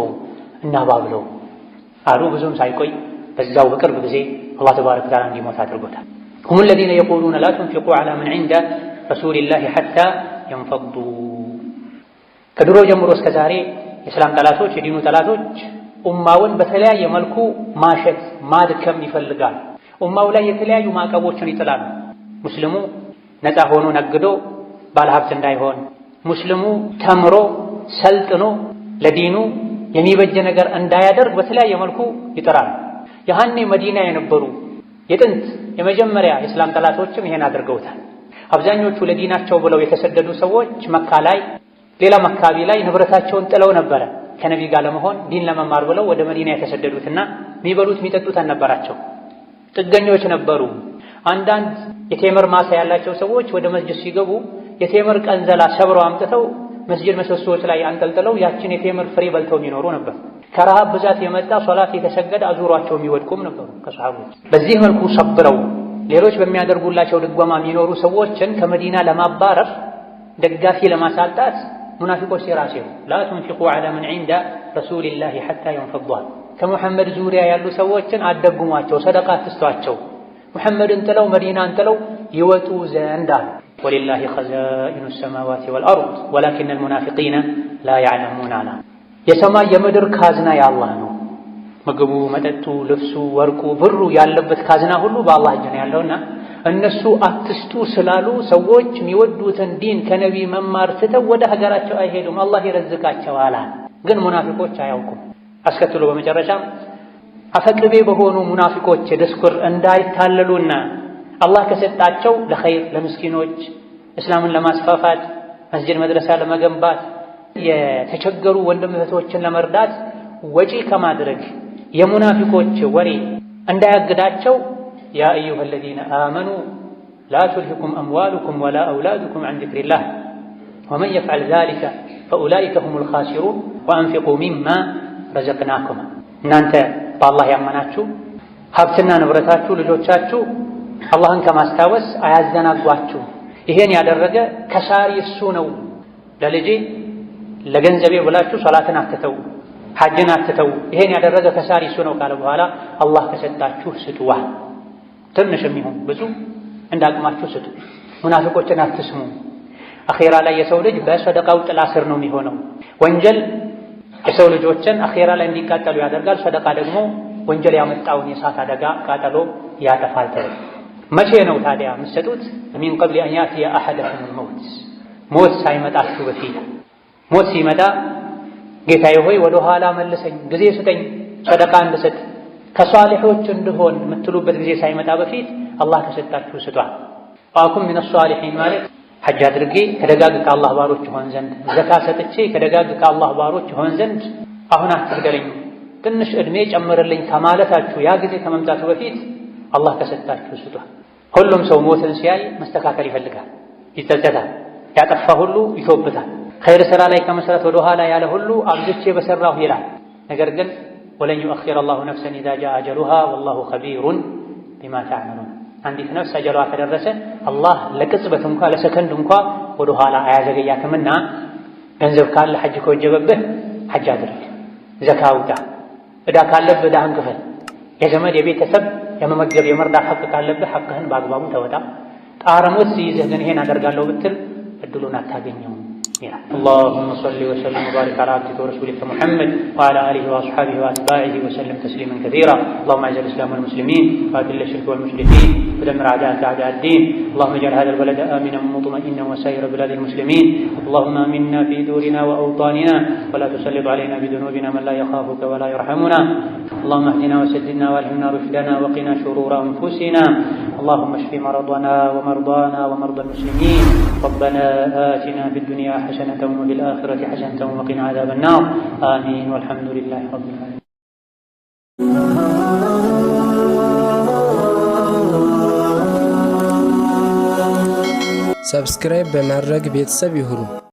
እናባብለው አሉ። ብዙም ሳይቆይ በዛው በቅርብ ጊዜ አላህ ተባረከ ወተዓላ እንዲሞት አድርጎታል። هم الذين يقولون لا تنفقوا على من عند رسول الله حتى ينفضوا ከድሮ ጀምሮ እስከ ዛሬ የእስላም ጠላቶች የዲኑ ጠላቶች ኡማውን በተለያየ መልኩ ማሸት ማድከም ይፈልጋል። ኡማው ላይ የተለያዩ ማዕቀቦችን ይጥላሉ። ሙስሊሙ ነፃ ሆኖ ነግዶ ባለሀብት እንዳይሆን፣ ሙስሊሙ ተምሮ ሰልጥኖ ለዲኑ የሚበጀ ነገር እንዳያደርግ በተለያየ መልኩ ይጥራል። ያኔ መዲና የነበሩ የጥንት የመጀመሪያ የእስላም ጠላቶችም ይሄን አድርገውታል። አብዛኞቹ ለዲናቸው ብለው የተሰደዱ ሰዎች መካ ላይ ሌላ አካባቢ ላይ ንብረታቸውን ጥለው ነበረ ከነቢይ ጋር ለመሆን ዲን ለመማር ብለው ወደ መዲና የተሰደዱትና የሚበሉት የሚጠጡት አልነበራቸው። ጥገኞች ነበሩ። አንዳንድ የቴምር ማሳ ያላቸው ሰዎች ወደ መስጂድ ሲገቡ የቴምር ቀንዘላ ሰብረው አምጥተው መስጂድ ምሰሶዎች ላይ አንጠልጥለው ያችን የቴምር ፍሬ በልተው የሚኖሩ ነበር። ከረሃብ ብዛት የመጣ ሶላት የተሰገደ አዙሯቸው የሚወድቁም ነበሩ ከሰሃቦች። በዚህ መልኩ ሰብረው ሌሎች በሚያደርጉላቸው ድጓማ የሚኖሩ ሰዎችን ከመዲና ለማባረር ደጋፊ ለማሳጣት ሙናፊቆች ሲራሴው ላ ቱንፊቁ ዐላ መን ዒንደ ረሱሊላሂ ሐታ የንፈዷ ከሙሐመድ ዙሪያ ያሉ ሰዎችን አደጉሟቸው፣ ሰደቃ አትስጧቸው፣ ሙሐመድን ጥለው መዲናን ጥለው ይወጡ ዘንድ አሉ። ወሊላሂ ኸዛኢኑ ሰማዋቲ ወልአርድ ወላኪነል ሙናፊቂነ ላ ያዕለሙን አላ። የሰማይ የምድር ካዝና የአላህ ነው። ምግቡ፣ መጠጡ፣ ልብሱ፣ ወርቁ፣ ብሩ ያለበት ካዝና ሁሉ በአላህ እጅ ነው ያለውና እነሱ አትስጡ ስላሉ ሰዎች የሚወዱትን ዲን ከነቢይ መማር ትተው ወደ ሀገራቸው አይሄዱም። አላህ ይረዝቃቸዋል። ግን ሙናፊቆች አያውቁም። አስከትሎ በመጨረሻም አፈቅቤ በሆኑ ሙናፊቆች ድስኩር እንዳይታለሉና አላህ ከሰጣቸው ለኸይር ለምስኪኖች እስላምን ለማስፋፋት መስጂድ መድረሳ ለመገንባት የተቸገሩ ወንድም እህቶችን ለመርዳት ወጪ ከማድረግ የሙናፊቆች ወሬ እንዳያግዳቸው ያ አዩሃ አለዚነ አመኑ ላ ቱልሂኩም አምዋሉኩም ወላ አውላዱኩም ዐን ዚክሪላህ ወመን የፍዐል ዛሊከ ፈኡላኢከ ሁሙል ኻሲሩን ወአንፊቁ ሚማ ረዘቅናኩም። እናንተ በአላህ ያመናችሁ ሀብትና ንብረታችሁ ልጆቻችሁ አላህን ከማስታወስ አያዘናጓችሁ። ይሄን ያደረገ ከሳሪ እሱ ነው። ለልጄ ለገንዘቤ ብላችሁ ሶላትን አትተው፣ ሐጅን አትተው። ይሄን ያደረገ ከሳሪ እሱ ነው ካለ በኋላ አላህ ከሰጣችሁ ስጡዋ። ትንሽም ይሁን ብዙ እንዳቅማችሁ ስጡ። ሙናፊቆችን አትስሙ። አኼራ ላይ የሰው ልጅ በሰደቃው ጥላ ስር ነው የሚሆነው። ወንጀል የሰው ልጆችን አኼራ ላይ እንዲቃጠሉ ያደርጋል። ሰደቃ ደግሞ ወንጀል ያመጣውን የእሳት አደጋ ቃጠሎ ያጠፋል። መቼ ነው ታዲያ የምትሰጡት? ሚን ቀብሊ አን ያእቲየ አሐደኩሙል መውት፣ ሞት ሳይመጣችሁ በፊት። ሞት ሲመጣ ጌታዬ ሆይ ወደ ኋላ መልሰኝ፣ ጊዜ ስጠኝ፣ ሰደቃ እንድሰጥ ከሷሊሖች እንድሆን የምትሉበት ጊዜ ሳይመጣ በፊት አላህ ከሰጣችሁ ስጧል። ወአኩን ሚነ ሷሊሒን ማለት ሐጅ አድርጌ ከደጋግ ከአላህ ባሮች ሆን ዘንድ፣ ዘካ ሰጥቼ ከደጋግ ከአላህ ባሮች ሆን ዘንድ አሁን አትግደለኝ፣ ትንሽ ዕድሜ ጨምርልኝ ከማለታችሁ ያ ጊዜ ከመምጣቱ በፊት አላህ ከሰጣችሁ ስጧል። ሁሉም ሰው ሞትን ሲያይ መስተካከል ይፈልጋል፣ ይጸጸታል። ያጠፋ ሁሉ ይቶብታል። ኸይር ሥራ ላይ ከመስራት ወደ ኋላ ያለ ሁሉ አብዝቼ በሰራሁ ይላል። ነገር ግን ወለን ዩአኺረ አላሁ ነፍሰን ኢዛ ጃአ አጀሉሃ ወላሁ ኸቢሩን ቢማ ተዕመሉን። አንዲት ነፍስ አጀሏ ከደረሰ አላህ ለቅጽበት እንኳ ለሰከንድ እንኳ ወደ ኋላ አያዘገያትምና ገንዘብ ካለ ሐጅ ከወጀበብህ ሐጅ አድርግ፣ ዘካ አውጣ፣ ዕዳ ካለብህ ዕዳህን ክፈል፣ የዘመድ የቤተሰብ የመመገብ የመርዳት ሐቅ ካለብህ ሐቅህን በአግባቡ ተወጣ። ጣረሞት ሲይዝህ ግን ይሄን አደርጋለሁ ብትል እድሉን አታገኘውም ይላል። اللهم صل وسلم وبارك على عبدك ورسولك محمد وعلى آله وأصحابه وأتباعه وسلم تسليما كثيرا. اللهم أعز الإسلام والمسلمين وأذل الشرك والمشركين ودمر أعداءك أعداء الدين. اللهم اجعل هذا البلد آمنا مطمئنا وسائر بلاد المسلمين. اللهم آمنا في دورنا وأوطاننا ولا تسلط علينا بذنوبنا من لا يخافك ولا يرحمنا. اللهم اهدنا وسددنا والهمنا رشدنا وقنا شرور أنفسنا. اللهم اشف مرضنا ومرضانا ومرضى المسلمين. ربنا آتنا في الدنيا حسنة وفي الآخرة حسنة وقنا عذاب النار. آمين والحمد لله رب العالمين. ሰብስክራይብ በማድረግ ቤተሰብ ይሁኑ።